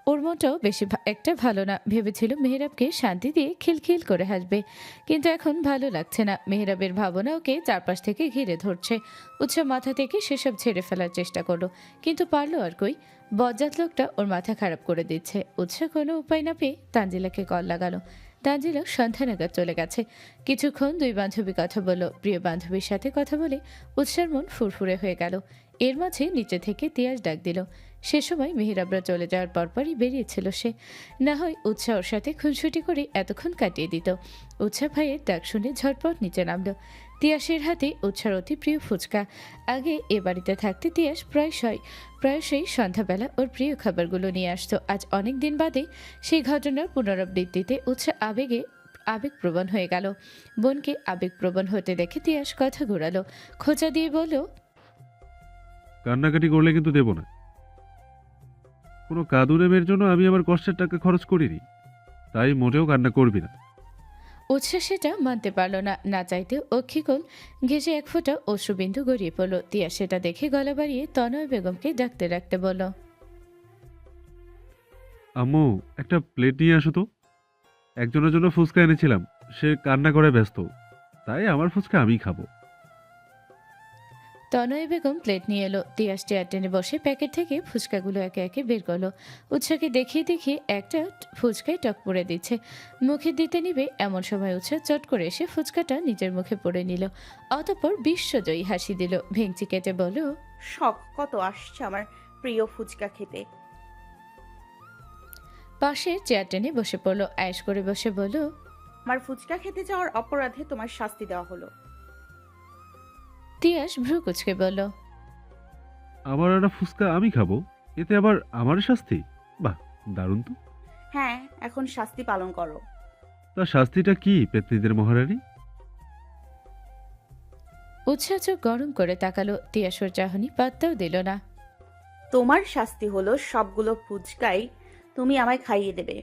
S3: ওর মনটাও বেশি একটা ভালো না। ভেবেছিল মেহেরাবকে শান্তি দিয়ে খিলখিল করে হাসবে, কিন্তু এখন ভালো লাগছে না। মেহেরাবের ভাবনা ওকে চারপাশ থেকে ঘিরে ধরছে। উৎসাহ মাথা থেকে সেসব ঝেড়ে ফেলার চেষ্টা করলো, কিন্তু পারলো আর কই। বজ্জাত লোকটা ওর মাথা খারাপ করে দিচ্ছে। উৎসাহ কোনো উপায় না পেয়ে তানজিলাকে কল লাগালো। তানজিলা সন্ধ্যা নাগাদ চলে গেছে। কিছুক্ষণ দুই বান্ধবী কথা বলল। প্রিয় বান্ধবীর সাথে কথা বলে উৎসার মন ফুরফুরে হয়ে গেল। এর মাঝে নিচে থেকে তিয়াস ডাক দিল। সে সময় মেহেরাবরা চলে যাওয়ার পরপরই বেরিয়েছিল সে। না হয় উৎসাহ ওর সাথে খুনসুটি করে এতক্ষণ কাটিয়ে দিত। উৎসাহ ভাইয়ের ডাক শুনে ঝটপট নিচে নামলো। তিয়াসের হাতে উৎসার অতি প্রিয় ফুচকা। আগে এ বাড়িতে থাকতে তিয়াস প্রায়শই সন্ধ্যাবেলা ওর প্রিয় খাবারগুলো নিয়ে আসতো। আজ অনেক দিন বাদে সেই ঘটনার পুনরাবৃত্তিতে উৎসাহ আবেগপ্রবণ হয়ে গেল। বোনকে আবেগপ্রবণ হতে দেখে তিয়াস কথা ঘোরালো। খোঁচা দিয়ে বলল,
S6: কান্নাকাটি করলে কিন্তু দেব না। কোনো কাঁদুনে জন্য আমি আমার কষ্টের টাকা খরচ করিনি, তাই মোটেও কান্না করবি না।
S3: উৎসাহ সেটা মানতে পারল না। না চাইতে অক্ষিকোণ ঘেঁষে এক ফোঁটা অশ্রুবিন্দু গড়িয়ে পড়ল। তিয়া সেটা দেখে গলা বাড়িয়ে তনয় বেগমকে ডাকতে ডাকতে বলল,
S6: আম্মু, একটা প্লেট নিয়ে আসো তো। একজনের জন্য ফুচকা এনেছিলাম, সে কান্না করে ব্যস্ত, তাই আমার ফুচকা আমি খাবো।
S3: তনয় বেগম প্লেট নিয়ে এলো। তিয়াস চেয়ার টেনে বসে প্যাকেট থেকে ফুচকাগুলো একে একে বের করলো। উৎসাহকে দেখিয়ে দেখিয়ে একটা ফুচকায় টক পড়ে দিচ্ছে। মুখে দিতে নিবে এমন সময় উৎসাহ চট করে এসে ফুচকাটা নিজের মুখে পড়ে নিল। অতঃপর বিশ্বজয়ী হাসি দিল। ভেঙচি কেটে বলল,
S2: শখ কত আসছে আমার প্রিয় ফুচকা খেতে।
S3: পাশে চেয়ার টেনে বসে পড়লো। আয়েশ করে বসে বলল,
S2: আমার ফুচকা খেতে যাওয়ার অপরাধে তোমার শাস্তি দেওয়া হলো।
S3: তিয়াস ভ্রু কুচকে বলল,
S6: আমার একটা ফুচকা আমি খাবো, এতে আবার আমার শাস্তি? বাহ, দারুণ তো।
S2: হ্যাঁ, এখন শাস্তি পালন করো।
S6: তা শাস্তিটা কি পেত্নীদের মহারানী?
S3: উৎসাহ চোখ গরম করে তাকালো। তিয়াসর চাহনি পাত্তাও দিল না।
S2: তোমার শাস্তি হলো সবগুলো ফুচকাই তুমি আমায় খাইয়ে দেবে।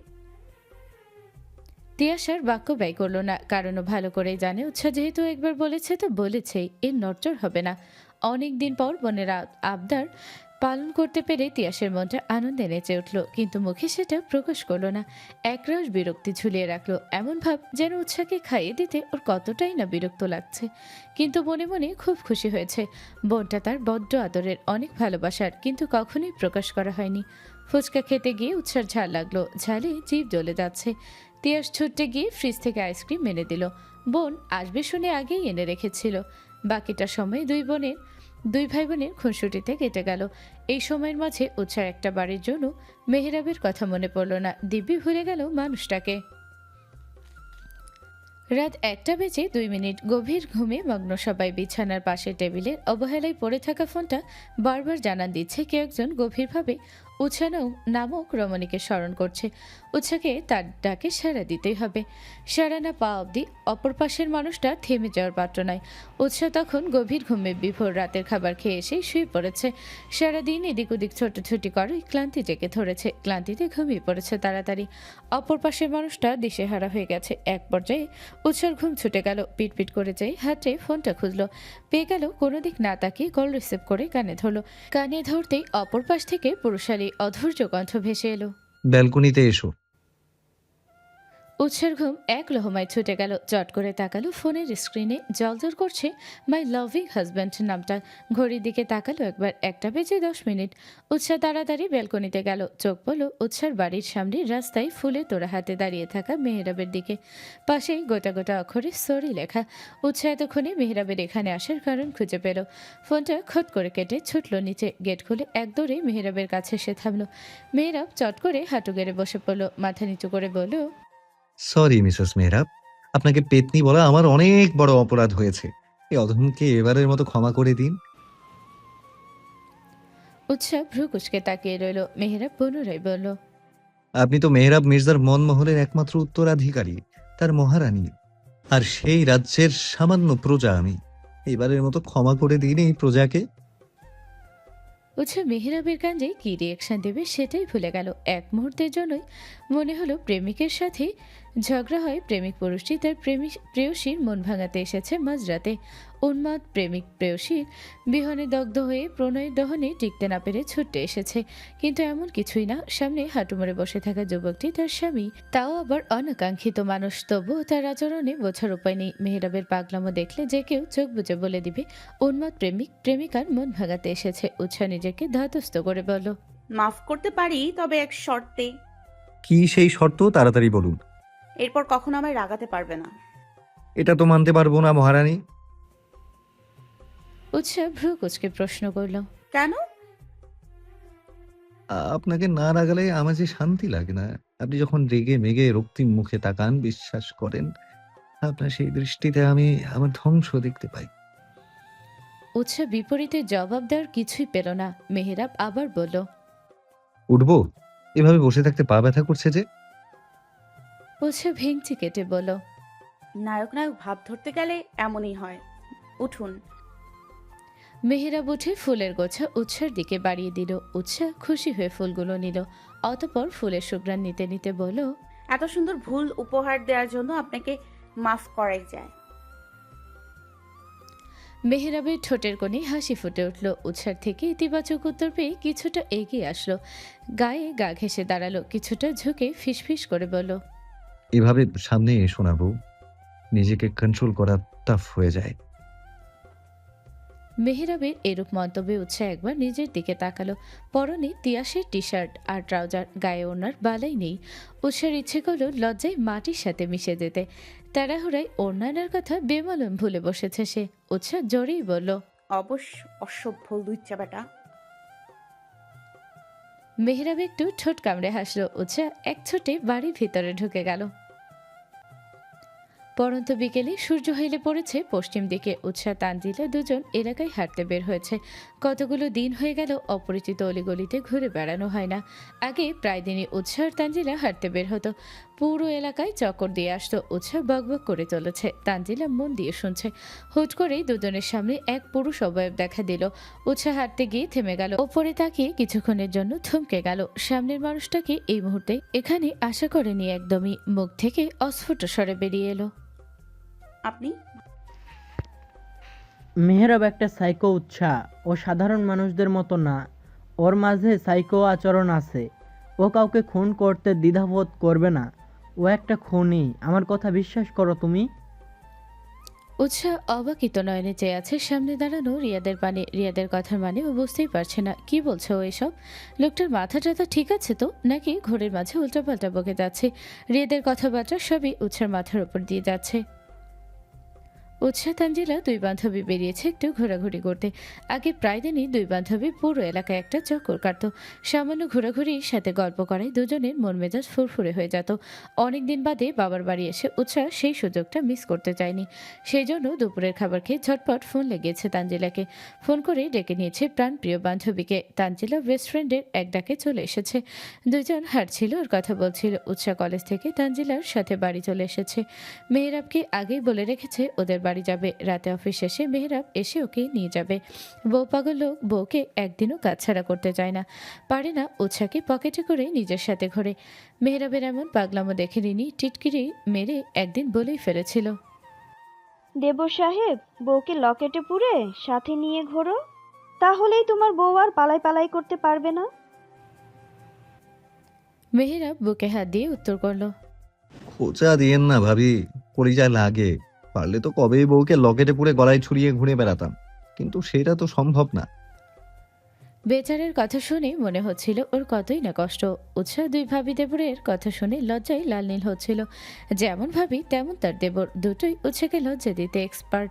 S3: তিয়াসার বাক্য ব্যয় করলো না, কারণও ভালো করেই জানে উৎসাহ যেহেতু একবার বলেছে তো বলেছেই, এর নড়চড় হবে না। অনেক দিন পর বোনের আবদার পালন করতে পেরে তিয়াসের মনটা আনন্দে নেচে উঠল, কিন্তু মুখে সেটা প্রকাশ করলো না। একরাশ বিরক্তি ঝুলিয়ে রাখলো। এমন ভাব যেন উৎসাহকে খাইয়ে দিতে ওর কতটাই না বিরক্ত লাগছে, কিন্তু মনে মনে খুব খুশি হয়েছে। বোনটা তার বড্ড আদরের, অনেক ভালোবাসার, কিন্তু কখনোই প্রকাশ করা হয়নি। ফুচকা খেতে গিয়ে উৎসার ঝাল লাগলো। ঝালে জিভ জ্বলে যাচ্ছে। তিয়াস ছুটতে গিয়ে ফ্রিজ থেকে আইসক্রিম এনে দিল। বোন আসবে শুনে আগেই এনে রেখেছিল। বাকিটা সময় দুই ভাই বোনের খুনসুটিতে কেটে গেল। এই সময়ের মাঝে উৎসার একটা বাড়ির জন্য মেহেরাবের কথা মনে পড়ল না। দিব্যি ভুলে গেল মানুষটাকে। রাত 1:02 গভীর ঘুমে মগ্ন সবাই বিছানার পাশের টেবিলের অবহেলায় পড়ে থাকা ফোনটা বারবার জানান দিচ্ছে কেউ একজন গভীরভাবে উৎসা নামক রমণীকে স্মরণ করছে। উৎসাকে তার ডাকে সাড়া দিতেই হবে। সাড়া না পাওয়া অবধি অপর পাশের মানুষটা থেমে যাওয়ার পাত্র নয়। উৎসা তখন গভীর ঘুমে বিভোর, রাতের খাবার খেয়ে এসেই শুয়ে পড়েছে। সারাদিন এদিক ওদিক ছোটাছুটি করে ক্লান্তি জেগে ধরেছে, ক্লান্তিতে ঘুমিয়ে পড়েছে তাড়াতাড়ি। অপর পাশের মানুষটা দিশেহারা হয়ে গেছে। এক পর্যায়ে উৎসার ঘুম ছুটে গেল। পিটপিট করে যেই হাতে ফোনটা খুঁজলো, পেয়ে গেল। কোনো দিক না তাকিয়ে কল রিসিভ করে কানে ধরলো। কানে ধরতেই অপর পাশ থেকে পুরুষালী অধৈর্য কণ্ঠ ভেসে এলো।
S1: ব্যালকনিতে এসো।
S3: উৎসের ঘুম এক লহমায় ছুটে গেল। চট করে তাকালো ফোনের স্ক্রিনে জলজল করছে মাই লাভিং হাজব্যান্ড নামটা। ঘড়ির দিকে তাকালো একবার, 1:10। উৎসা তাড়াতাড়ি ব্যালকনিতে গেল। চোখ পড়ল উৎসার বাড়ির সামনে রাস্তায় ফুলে তোড়া হাতে দাঁড়িয়ে থাকা মেহরাবের দিকে। পাশেই গোটা গোটা অক্ষরে সরি লেখা। উৎসা এতক্ষণে মেহরাবের এখানে আসার কারণ খুঁজে পেল। ফোনটা খট করে কেটে ছুটল নিচে। গেট খুলে এক দৌড়ে মেহরাবের কাছে এসে থামলো। মেহরাব চট করে হাঁটু গেড়ে বসে পড়ল, মাথা নিচু করে বলল,
S1: সরি মিসেস মেহরাব, আপনাকে পেতনি বলা আমার অনেক বড় অপরাধ হয়েছে। এই অধমকে এবারের মতো ক্ষমা করে দিন।
S3: উৎসাহ ভ্রু কুচকে তাকিয়ে রইল। মেহরাব পুনরায় বলল,
S1: আপনি তো মেহরাব মির্জার মনমহলের একমাত্র উত্তরাধিকারী, তার মহারানী। আর সেই রাজ্যের সামান্য প্রজা আমি। এবারের মতো ক্ষমা করে দিন এই প্রজাকে।
S3: উৎসাহ মেহরাবের কাণ্ডে কি রিয়াকশন দেবে সেটাই ভুলে গেল। এক মুহূর্তের জন্যই মনে হলো প্রেমিকের সাথে ঝগড়া হয় প্রেমিক পুরুষটি তার প্রেয়সীর মন ভাঙাতে এসেছে মাঝরাতে। উন্মাদ প্রেমিক প্রেয়সীর বিহনে দগ্ধ হয়ে প্রণয়ের দহনে টিকতে না পেরে ছুটতে এসেছে। কিন্তু এমন কিছুই না। সামনে হাঁটু মরে বসে থাকা যুবকটি তার স্বামী, তাও আবার অনাকাঙ্ক্ষিত মানুষ। তবুও তার আচরণে বোঝার উপায় নেই। মেহরাবের পাগলামো দেখলে যে কেউ চোখ বুজে বলে দিবে উন্মাদ প্রেমিক প্রেমিকার মন ভাঙাতে এসেছে। উৎসাহ নিজেকে ধাতস্থ করে বলল,
S2: মাফ করতে পারি, তবে এক শর্তে।
S1: কি সেই শর্ত, তাড়াতাড়ি বলুন।
S2: এরপর কখনো আমায় রাগাতে পারবে না।
S1: এটা তো মানতে পারবো না মহারানী।
S3: উৎসাহ ভ্রু কুচকে প্রশ্ন করল,
S2: কেন?
S1: আপনাকে না রাগালে আমার যে শান্তি লাগে না। আপনি যখন রেগে মেগে রক্তিম মুখে তাকান, বিশ্বাস করেন আপনার সেই দৃষ্টিতে আমি আমার ধ্বংস দেখতে পাই।
S3: উৎসাহ বিপরীতে জবাব দেওয়ার কিছুই পেল না। মেহরাব আবার বলল,
S1: উঠবো? এভাবে বসে থাকতে পা ব্যথা করছে যে।
S3: উৎসাহ ভেঙচি কেটে বলল,
S2: নায়ক নায়ক ভাব ধরতে গেলে এমনই হয়। উঠুন।
S3: মেহরাব উঠে ফুলের গোছা উৎসার দিকে বাড়িয়ে দিল। উৎসাহ খুশি হয়ে ফুলগুলো নিল। অতঃপর ফুলের সুঘ্রাণ নিতে নিতে বলল,
S2: এত সুন্দর ভুল উপহার দেওয়ার জন্য আপনাকে মাফ করাই যায়।
S3: মেহরাবের ঠোঁটের কোণে হাসি ফুটে উঠল। উৎসার থেকে ইতিবাচক উত্তর পেয়ে কিছুটা এগিয়ে আসলো, গায়ে গা ঘেঁষে দাঁড়ালো, কিছুটা ঝুঁকে ফিসফিস করে বলল,
S1: এভাবে সামনে এসো না বউ, নিজেকে কন্ট্রোল করা টাফ হয়ে যায়।
S3: মেহরাবের এরূপ মন্তব্যে উৎসাহ একবার নিজের দিকে তাকালো। পরনে তিয়াসের টি শার্ট আর ট্রাউজার, গায়ে ওড়নার বালাই নেই। উৎসার ইচ্ছে করলো লজ্জায় মাটির সাথে মিশে যেতে। তাড়াহুড়ায় ওড়নার কথা বেমালুম ভুলে বসেছে সে। উৎসাহ জোরেই বলল,
S2: অবশ্য অসভ্য লুচ্চা বেটা।
S3: মেহরাব একটু ঠোঁট কামড়ে হাসলো। উৎসাহ এক ছোটে বাড়ির ভিতরে ঢুকে গেল। পরন্ত বিকেলে সূর্য হেলে পড়েছে পশ্চিম দিকে। উৎসাহ তানজিলা দুজন এলাকায় হাঁটতে বের হয়েছে। কতগুলো দিন হয়ে গেল অপরিচিত অলিগলিতে ঘুরে বেড়ানো হয় না। আগে প্রায় দিনই উৎসাহ আর তানজিলা হাঁটতে বের হতো। পুরো এলাকায় চক্কর দিয়ে আসতো। উৎসাহ বকবক করে চলেছে, তানজিলা মন দিয়ে শুনছে। হুট করেই দুজনের সামনে এক পুরুষ অবয়ব দেখা দিল। উৎসাহ হাঁটতে গিয়ে থেমে গেল। ওপরে তাকিয়ে কিছুক্ষণের জন্য থমকে গেল। সামনের মানুষটাকে এই মুহূর্তে এখানে আশা করেনি একদমই। মুখ থেকে অস্ফুট স্বরে বেরিয়ে এলো,
S2: আপনি?
S7: মেহরাব একটা সাইকো। উৎসাহ ও সাধারণ মানুষদের মতো না, ওর মাঝে সাইকো আচরণ আছে। ও কাউকে খুন করতে দ্বিধাবোধ করবে না। ও একটা খুনি, আমার কথা বিশ্বাস করো তুমি।
S3: উৎসাহ অবাকিত নয়নে চেয়ে আছে সামনে দাঁড়ানো রিয়াদের পানে। রিয়াদের কথার মানে ও বুঝতেই পারছে না। কি বলছে ও এসব? লোকটার মাথা টাথা ঠিক আছে তো, নাকি ঘোরের মাঝে উল্টাপাল্টা বকে যাচ্ছে? রিয়াদের কথাবার্তা সবই উৎসার মাথার উপর দিয়ে যাচ্ছে। উৎসাহ তানজিলা দুই বান্ধবী বেরিয়েছে একটু ঘোরাঘুরি করতে। আগে প্রায় দিনই দুই বান্ধবী পুরো এলাকায় একটা চক্কর কাটতো। সামান্য ঘোরাঘুরির সাথে গল্প করায় দুজনের মন মেজাজ ফুরফুরে হয়ে যেত। অনেক দিন বাদে বাবার বাড়ি এসে উৎসাহ সেই সুযোগটা মিস করতে চায়নি। সেই জন্য দুপুরের খাবার খেয়ে ঝটপট ফোন লেগেছে তানজিলাকে। ফোন করে ডেকে নিয়েছে প্রাণপ্রিয় বান্ধবীকে। তানজিলা বেস্ট ফ্রেন্ডের এক ডাকে চলে এসেছে। দুজন হাঁটছিল আর কথা বলছিল। উৎসাহ কলেজ থেকে তানজিলার সাথে বাড়ি চলে এসেছে। মেহরাবকে আগেই বলে রেখেছে ওদের বাড়ি যাবে। রাতে অফিস শেষে মেহরাব এসে ওকে নিয়ে যাবে। বউ পাগল লোক বউকে একদিনও কাছছাড়া করতে চায় না, পারে না উৎসাহকে পকেটে করে নিজের সাথে ঘোরে। মেহরাবের এমন পাগলামো দেখে রিনি টিটকিরি মেরে একদিন বলেই ফেলেছিল,
S4: দেবর সাহেব, বউকে লকেটে পুরে সাথে নিয়ে ঘোরো, তাহলেই তোমার বউ আর পালাই পালাই করতে পারবে না।
S3: মেহরাব বুকে হাত দিয়ে উত্তর করলো,
S1: খোঁচা দিয়েন না ভাবি, কলিজায় লাগে। পারলে তো কবেই বউকে লকেটে পুরে গলায় ছুরিয়ে ঘুরে বেড়াতাম, কিন্তু সেটা তো সম্ভব না।
S3: বেচারের কথা শুনে মনে হচ্ছিল ওর কতই না কষ্ট। উৎসাহ দুই ভাবি দেবরের কথা শুনে লজ্জায় লাল নীল হচ্ছিল। যেমন ভাবি তেমন তার দেবর, দুটোই উৎসাহকে লজ্জা দিতে এক্সপার্ট।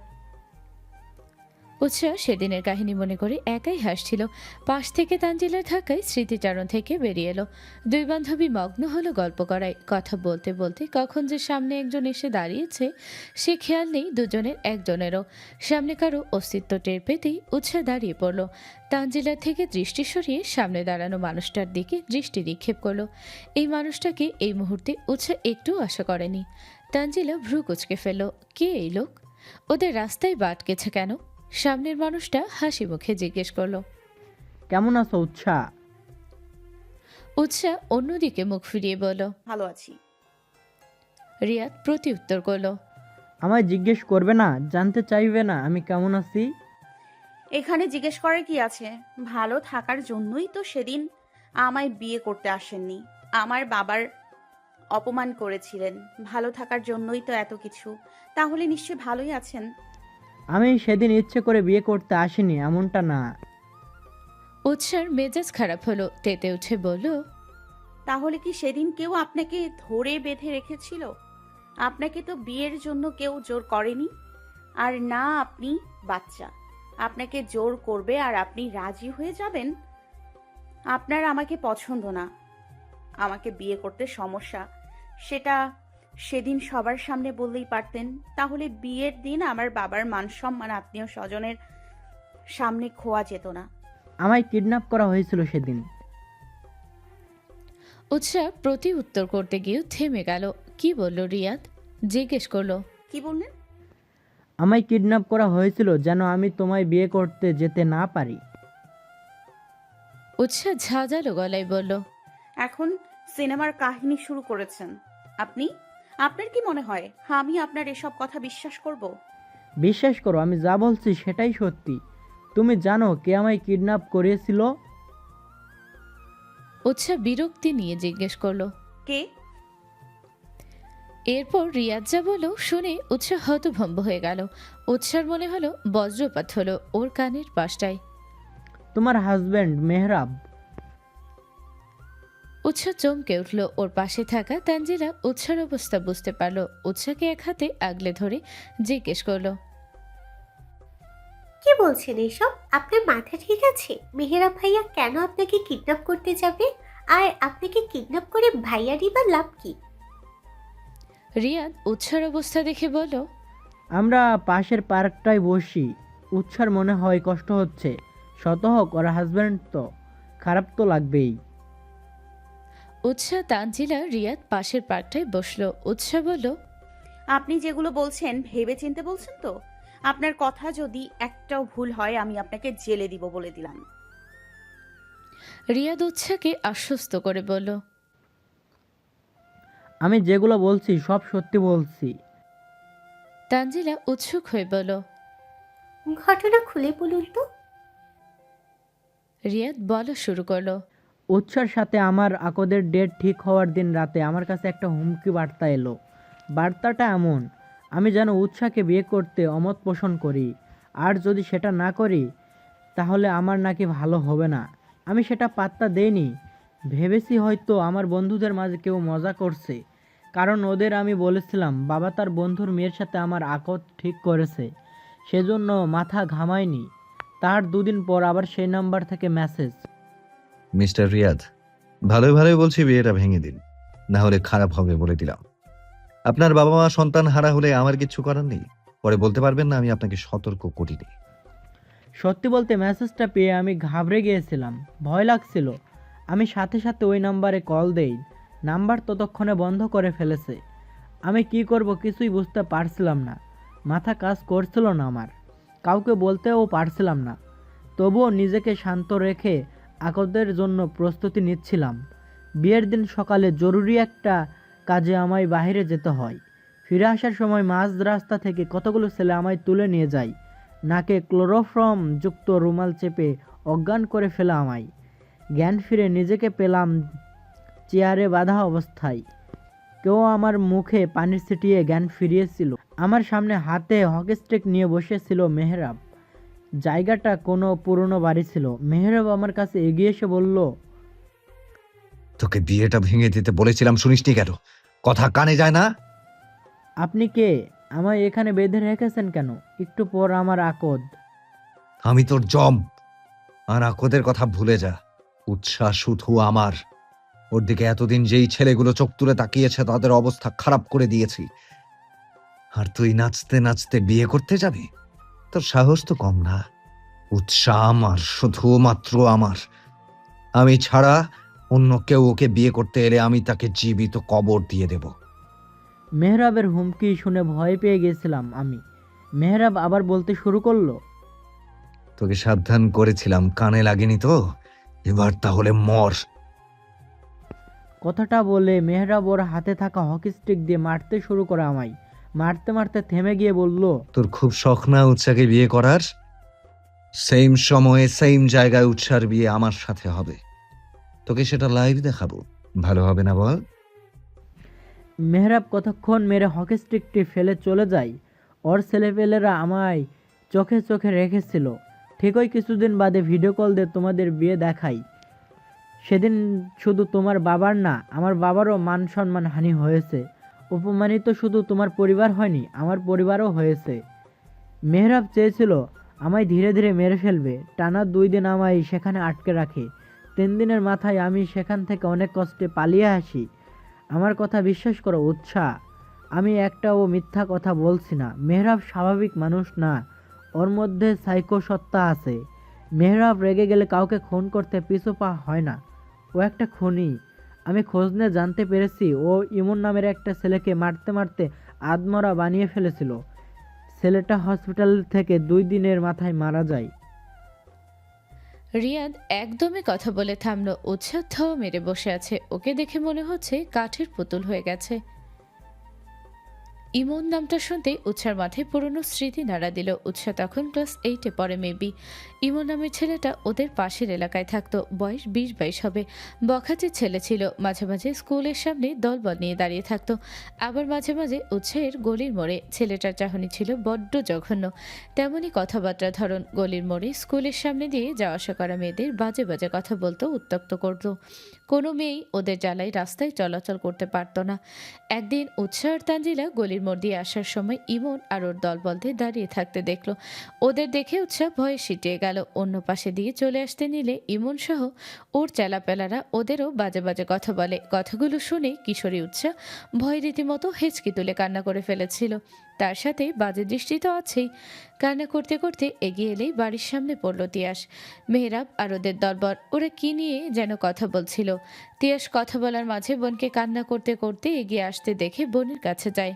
S3: উৎসাহ সেদিনের কাহিনী মনে করে একাই হাসছিল। পাশ থেকে তানজিলার ধাক্কায় স্মৃতিচারণ থেকে বেরিয়ে এলো। দুই বান্ধবী মগ্ন হলো গল্প করায়। কথা বলতে বলতে কখন যে সামনে একজন এসে দাঁড়িয়েছে সে খেয়াল নেই দুজনের একজনেরও। সামনে কারো অস্তিত্ব টের পেতেই উৎসাহ দাঁড়িয়ে পড়ল। তানজিলার থেকে দৃষ্টি সরিয়ে সামনে দাঁড়ানো মানুষটার দিকে দৃষ্টি নিক্ষেপ করলো। এই মানুষটাকে এই মুহূর্তে উৎসাহ একটু আশা করেনি। তানজিলা ভ্রু কুঁচকে ফেলল। কে এই লোক? ওদের রাস্তায় বা আটকেছে কেন? সামনের মানুষটা হাসি মুখে জিজ্ঞেস করলো,
S7: কেমন আছো উৎসাহ?
S3: উৎসাহ অন্যদিকে মুখ ফিরিয়ে বলল,
S2: ভালো আছি।
S3: রিয়াদ প্রতি উত্তর করলো,
S7: আমায় জিজ্ঞেস করবে না, জানতে চাইবে না আমি কেমন আছি?
S2: এখানে জিজ্ঞেস করার কি আছে? ভালো থাকার জন্যই তো সেদিন আমায় বিয়ে করতে আসেননি। আমার বাবার অপমান করেছিলেন, ভালো থাকার জন্যই তো এত কিছু। তাহলে নিশ্চয়ই ভালোই আছেন।
S7: আমি সেদিন ইচ্ছে করে বিয়ে করতে আসিনি, এমনটা না।
S3: উৎসার মেজাজ খারাপ হলো, তেতে উঠে বলল,
S2: তাহলে কি সেদিন কেউ আপনাকে ধরে বেঁধে রেখেছিল? আপনাকে তো বিয়ের জন্য কেউ জোর করেনি। আর না আপনি বাচ্চা, আপনাকে জোর করবে আর আপনি রাজি হয়ে যাবেন? আপনার আমাকে পছন্দ না, আমাকে বিয়ে করতে সমস্যা, সেটা সেদিন সবার সামনে বললেই পারতেন। তাহলে বিয়ের দিন আমার বাবার মান সম্মান আত্মীয় স্বজনের সামনে খোয়া যেত না।
S7: আমায় কিডন্যাপ করা হয়েছিল সেদিন।
S3: উৎসাহ প্রতি উত্তর করতে গিয়ে থেমে গেল। কি বলল রিয়াদ? জিজ্ঞেস করলো,
S2: কি বললেন?
S7: আমায় কিডন্যাপ করা হয়েছিল যেন আমি তোমায় বিয়ে করতে যেতে না পারি।
S3: উৎসাহ ঝাঁঝালো গলায় বলল,
S2: এখন সিনেমার কাহিনী শুরু করেছেন আপনি? আপনার কি মনে হয় আমি আপনার এসব কথা বিশ্বাস করব?
S7: বিশ্বাস করো, আমি যা বলছি সেটাই সত্যি। তুমি জানো কে আমায় কিডন্যাপ করিয়েছিল?
S3: উৎসাহ বিরক্তি নিয়ে জিজ্ঞেস করলো।
S2: কে?
S3: এরপর রিয়াদ যা বলল শুনে উৎসাহ হতভম্ব হয়ে গেল। উৎসার মনে হলো বজ্রপাত হলো ওর কানের পাশটায়।
S7: তোমার হাজব্যান্ড মেহরাব।
S3: উৎসাহ চমকে উঠল। ওর পাশে থাকা তানজিলা উৎসার অবস্থা বুঝতে পারলো। উৎসাহকে এক হাতে আগলে ধরে জিজ্ঞেস করলো,
S8: কি বলছেন এসব? আপনার মাথা ঠিক আছে? মেহেরাব ভাইয়া কেন আপনাকে কিডন্যাপ করতে যাবে? আর আপনাকে কিডন্যাপ করে ভাইয়ারই বা লাভ কি?
S3: রিয়াদ উৎসার অবস্থা দেখে বলল,
S7: আমরা পাশের পার্কটায় বসি। উৎসার মনে হয় কষ্ট হচ্ছে। শত হোক ওর হাজব্যান্ড তো, খারাপ তো লাগবেই।
S3: উৎসাহ তানজিলা রিয়াদ পাশের পার্কটায় বসলো। উৎসাহ বলল,
S2: আপনি যেগুলো বলছেন ভেবে চিন্তে বলছেন তো? আপনার কথা যদি একটাও ভুল হয় আমি আপনাকে জেলে দিব বলে দিলাম।
S3: রিয়াদ উৎসাহকে আশ্বস্ত করে বলল,
S7: আমি যেগুলো বলছি সব সত্যি বলছি।
S3: তানজিলা উৎসুক হয়ে বলল,
S8: ঘটনা খুলে বলুন তো।
S3: রিয়াদ বলা শুরু করলো,
S7: উৎসার সাথে আমার আকদের ডেট ঠিক হওয়ার দিন রাতে আমার কাছে একটা হুমকি বার্তা এলো। বার্তাটা এমন, আমি যেন উৎসাহকে বিয়ে করতে অমত পোষণ করি, আর যদি সেটা না করি তাহলে আমার নাকি ভালো হবে না। আমি সেটা পাত্তা দেইনি, ভেবেছি হয়তো আমার বন্ধুদের মাঝে কেউ মজা করছে, কারণ ওদের আমি বলেছিলাম বাবা তার বন্ধুর মেয়ের সাথে আমার আকদ ঠিক করেছে, সেজন্য মাথা ঘামায়নি। তার দুদিন পর আবার সেই নাম্বার থেকে মেসেজ।
S1: মিস্টার রিয়াদ, ভালোই ভালোই বলছি বিয়েটা ভেঙে দিন, না হলে খারাপ হবে বলে দিলাম। আপনার বাবা মা সন্তান হারা হলে আমার কিচ্ছু করার নেই, পরে বলতে পারবেন না আমি আপনাকে সতর্ক করিনি।
S7: সত্যি বলতে মেসেজটা পেয়ে আমি ঘাবড়ে গিয়েছিলাম, ভয় লাগছিল। আমি সাথে সাথে ওই নাম্বারে কল দেই। নাম্বার ততক্ষণে বন্ধ করে ফেলেছে। আমি কি করব কিছুই বুঝতে পারছিলাম না, মাথা কাজ করছিল না আমার, কাউকে বলতেও পারছিলাম না। তবুও নিজেকে শান্ত রেখে আকদের জন্য প্রস্তুতি নিচ্ছিলাম। বিয়ের দিন সকালে জরুরি একটা কাজে আমায় বাইরে যেতে হয়। ফিরে আসার সময় মাঝ রাস্তা থেকে কতগুলো ছেলে আমায় তুলে নিয়ে যায়, নাকে ক্লোরোফর্ম যুক্ত রুমাল চেপে অজ্ঞান করে ফেলা আমায়। জ্ঞান ফিরে নিজেকে পেলাম চেয়ারে বাঁধা অবস্থায়। কেউ আমার মুখে পানি ছিটিয়ে জ্ঞান ফিরিয়েছিল। আমার সামনে হাতে হকি স্টিক নিয়ে বসেছিল মেহরাব। জায়গাটা কোনো পুরনো বাড়ি ছিল। মেহরাব আমার কাছে এগিয়ে এসে বলল,
S1: তোকে বিয়েটা ভেঙে দিতে বলেছিলাম, শুনিসনি কেন? কথা কানে যায় না?
S7: আপনি কে? আমায় এখানে বেঁধে রেখেছেন কেন? একটু পর আমার আকদ।
S1: আমি তোর জম। আর আকদের কথা ভুলে যা। উৎসাহ শুধু আমার। ওর দিকে এতদিন যেই ছেলেগুলো চোখ তুলে তাকিয়েছে তাদের অবস্থা খারাপ করে দিয়েছি। আর তুই নাচতে নাচতে বিয়ে করতে যাবি? তোর সাহস তো কম না। উৎসাহ আমার, শুধুমাত্র আমার। আমি ছাড়া অন্য কেউ ওকে বিয়ে করতে এলে আমি তাকে জীবিত কবর দিয়ে দেব।
S7: মেহরাবের হুমকি শুনে ভয় পেয়ে গেছিলাম আমি। মেহরাব আবার বলতে শুরু করলো,
S1: তোকে সাবধান করেছিলাম, কানে লাগেনি তো? এবার তাহলে মর।
S7: কথাটা বলে মেহরাব ওর হাতে থাকা হকি স্টিক দিয়ে মারতে শুরু করে আমায়। মারতে মারতে থেমে গিয়ে বলল,
S1: তোর খুব শখ না উৎসাকে বিয়ে করার? সেম সময়ে সেম জায়গায় উৎসার বিয়ে আমার সাথে হবে। তোকে সেটা লাইভ দেখাবো, ভালো হবে না বল?
S7: মেহরাব কতক্ষণ মেরে হকি স্টিকটি ফেলে চলে যায়। ওর ছেলেপেলেরা আমায় চোখে চোখে রেখেছিল। ঠিকই কিছুদিন বাদে ভিডিও কল দিয়ে তোমাদের বিয়ে দেখাই। সেদিন শুধু তোমার বাবার না, আমার বাবারও মান সম্মান হানি হয়েছে। অপমানিত শুধু তোমার পরিবার হয়নি, আমার পরিবারও হয়েছে। মেহরাব চেয়েছিল আমায় ধীরে ধীরে মেরে ফেলবে। টানা 2 দিন আমায় সেখানে আটকে রাখে। 3 দিনের মাথায় আমি সেখান থেকে অনেক কষ্টে পালিয়ে আসি। আমার কথা বিশ্বাস করো উৎসাহ, আমি একটাও মিথ্যা কথা বলছি না। মেহরাব স্বাভাবিক মানুষ না, ওর মধ্যে সাইকো সত্তা আছে। মেহরাব রেগে গেলে কাউকে খুন করতে পিছু পা হয় না। ও একটা খুনি। আমি খোঁজ নিয়ে জানতে পেরেছি ও ইমন নামের একটা ছেলেকে মারতে মারতে আধমরা বানিয়ে ফেলেছিল। ছেলেটা হসপিটাল থেকে 2 দিনের মাথায় মারা যায়।
S3: রিয়াদ একদমই কথা বলে থামলো। উৎসাহ থাও মেরে বসে আছে। ওকে দেখে মনে হচ্ছে কাঠের পুতুল হয়ে গেছে। ইমন নামটা শুনতেই উৎসার মাথায় পুরনো স্মৃতি নাড়া দিল। উৎসাহ তখন ক্লাস 8-এ পড়ে মেবি। ইমন নামের ছেলেটা ওদের পাশের এলাকায় থাকতো। বয়স 20-22 হবে। বখাটে ছেলে ছিল। মাঝে মাঝে স্কুলের সামনে দলবল নিয়ে দাঁড়িয়ে থাকতো। আবার মাঝে মাঝে উৎসাহের গলির মোড়ে। ছেলেটার চাহনি ছিল বড্ড জঘন্য। তেমনই কথাবার্তার ধরন। গলির মোড়ে স্কুলের সামনে দিয়ে যাওয়া আসা করা মেয়েদের বাজে বাজে কথা বলতো, উত্ত্যক্ত করতো। কোনো মেয়েই ওদের জ্বালায় রাস্তায় চলাচল করতে পারতো না। একদিন উৎসাহ আর তানজিলা গলির মোড় দিয়ে আসার সময় ইমন আর ওর দলবলদের দাঁড়িয়ে থাকতে দেখলো। ওদের দেখে উৎসাহ ভয়ে সিটিয়ে গেল। অন্য পাশে দিয়ে চলে আসতে নিলে ইমন সহ ওর চেলাপেলারা ওদেরও বাজে বাজে কথা বলে। কথাগুলো শুনে কিশোরী উৎসাহ ভয় রীতিমতো হেঁচকি তুলে কান্না করে ফেলেছিল। তার সাথে বাজে দৃষ্টি তো আছেই। কান্না করতে করতে এগিয়ে এলেই বাড়ির সামনে পড়ল তিয়াস, মেহরাব আর ওদের দলবল। ওরা কি নিয়ে যেন কথা বলছিল। তিয়াস কথা বলার মাঝে বোনকে কান্না করতে করতে এগিয়ে আসতে দেখে বোনের কাছে যায়।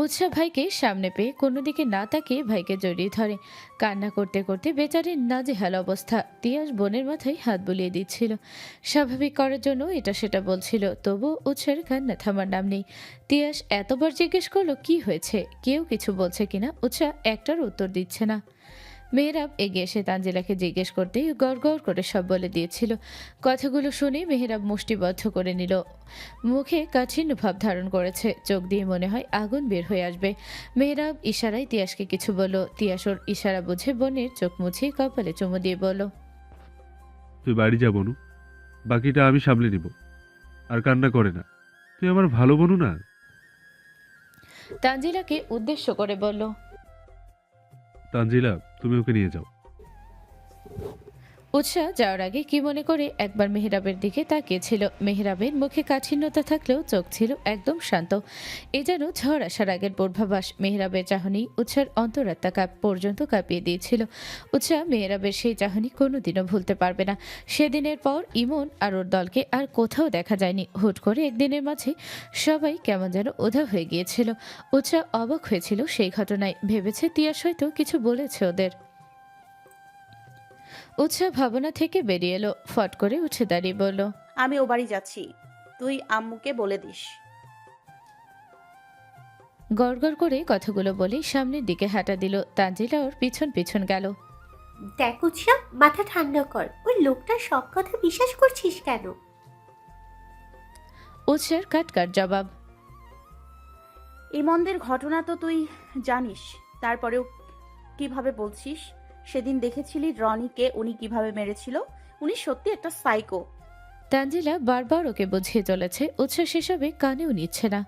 S3: উৎসাহ ভাইকে সামনে পেয়ে কোনো দিকে না তাকিয়ে ভাইকে জড়িয়ে ধরে। কান্না করতে করতে বেচারির নাজেহাল অবস্থা। তিয়াস বোনের মাথায় হাত বুলিয়ে দিচ্ছিল, স্বাভাবিক করার জন্য এটা সেটা বলছিল। তবু উৎসাহের কান্না থামার নাম নেই। তিয়াস এতবার জিজ্ঞেস করলো কি হয়েছে, কেউ কিছু বলছে কিনা। উৎসাহ একটার উত্তর দিচ্ছে না। মেহরাব এগিয়ে এসে তানজিলাকে জিজ্ঞেস করতেই গড় গড় করে সব বলে দিয়েছিল। কথাগুলো শুনে মেহরাব মুষ্টিবদ্ধ করে নিল। মুখে কাঠিন্য ভাব ধারণ করেছে। চোখ দিয়ে মনে হয় আগুন বের হয়ে আসবে। মেহরাব ইশারায় তিয়াসকে কিছু বলল। তিয়াস ওর ইশারা বুঝে বোনের চোখ মুছিয়ে কপালে চুমু দিয়ে বলল,
S6: তুই বাড়ি যা বনু, বাকিটা আমি সামলে নিব। আর কান্না করে না, তুই আমার ভালো বোনু না?
S3: তানজিলাকে উদ্দেশ্য করে বলল।
S6: তানজিলা, তুমি ওকে নিয়ে যাও।
S3: উৎসাহ যাওয়ার আগে কি মনে করে একবার মেহরাবের দিকে তাকিয়েছিল। মেহরাবের মুখে কাঠিন্যতা থাকলেও চোখ ছিল একদম শান্ত। এ যেন ঝড় আসার আগের পূর্বাভাস। মেহরাবের চাহনি উৎসার অন্তরাত্মা পর্যন্ত কাঁপিয়ে দিয়েছিল। উৎসাহ মেহরাবের সেই চাহনি কোনোদিনও ভুলতে পারবে না। সেদিনের পর ইমন আর ওর দলকে আর কোথাও দেখা যায়নি। হুট করে একদিনের মাঝে সবাই কেমন যেন উধাও হয়ে গিয়েছিল। উৎসাহ অবাক হয়েছিল সেই ঘটনায়। ভেবেছে তিয়াস হয়তো কিছু বলেছে ওদের। উৎসাহ ভাবনা থেকে বেরিয়ে এলো। ফট করে উঠে দাঁড়িয়ে বলল,
S2: আমি ও বাড়ি যাচ্ছি, তুই আম্মুকে বলে দিস।
S3: গড়গড় করে কথাগুলো বলে সামনের দিকে হাঁটা দিল। তানজিলা ওর পিছন পিছন গেল।
S8: দেখ উৎসব, মাথা ঠান্ডা কর। ওই লোকটার সব কথা বিশ্বাস করছিস কেন?
S3: উৎসার কাটকাট জবাব।
S2: ইমনদের ঘটনা তো তুই জানিস, তারপরেও কিভাবে বলছিস? সেদিন দেখেছিলি রনিকে উনি কিভাবে মেরেছিল। উনি সত্যি একটা সাইকো।
S3: তানজিলা বারবার ওকে বুঝিয়ে চলেছে। উৎসাহ সেসবে কানেও নিচ্ছে না।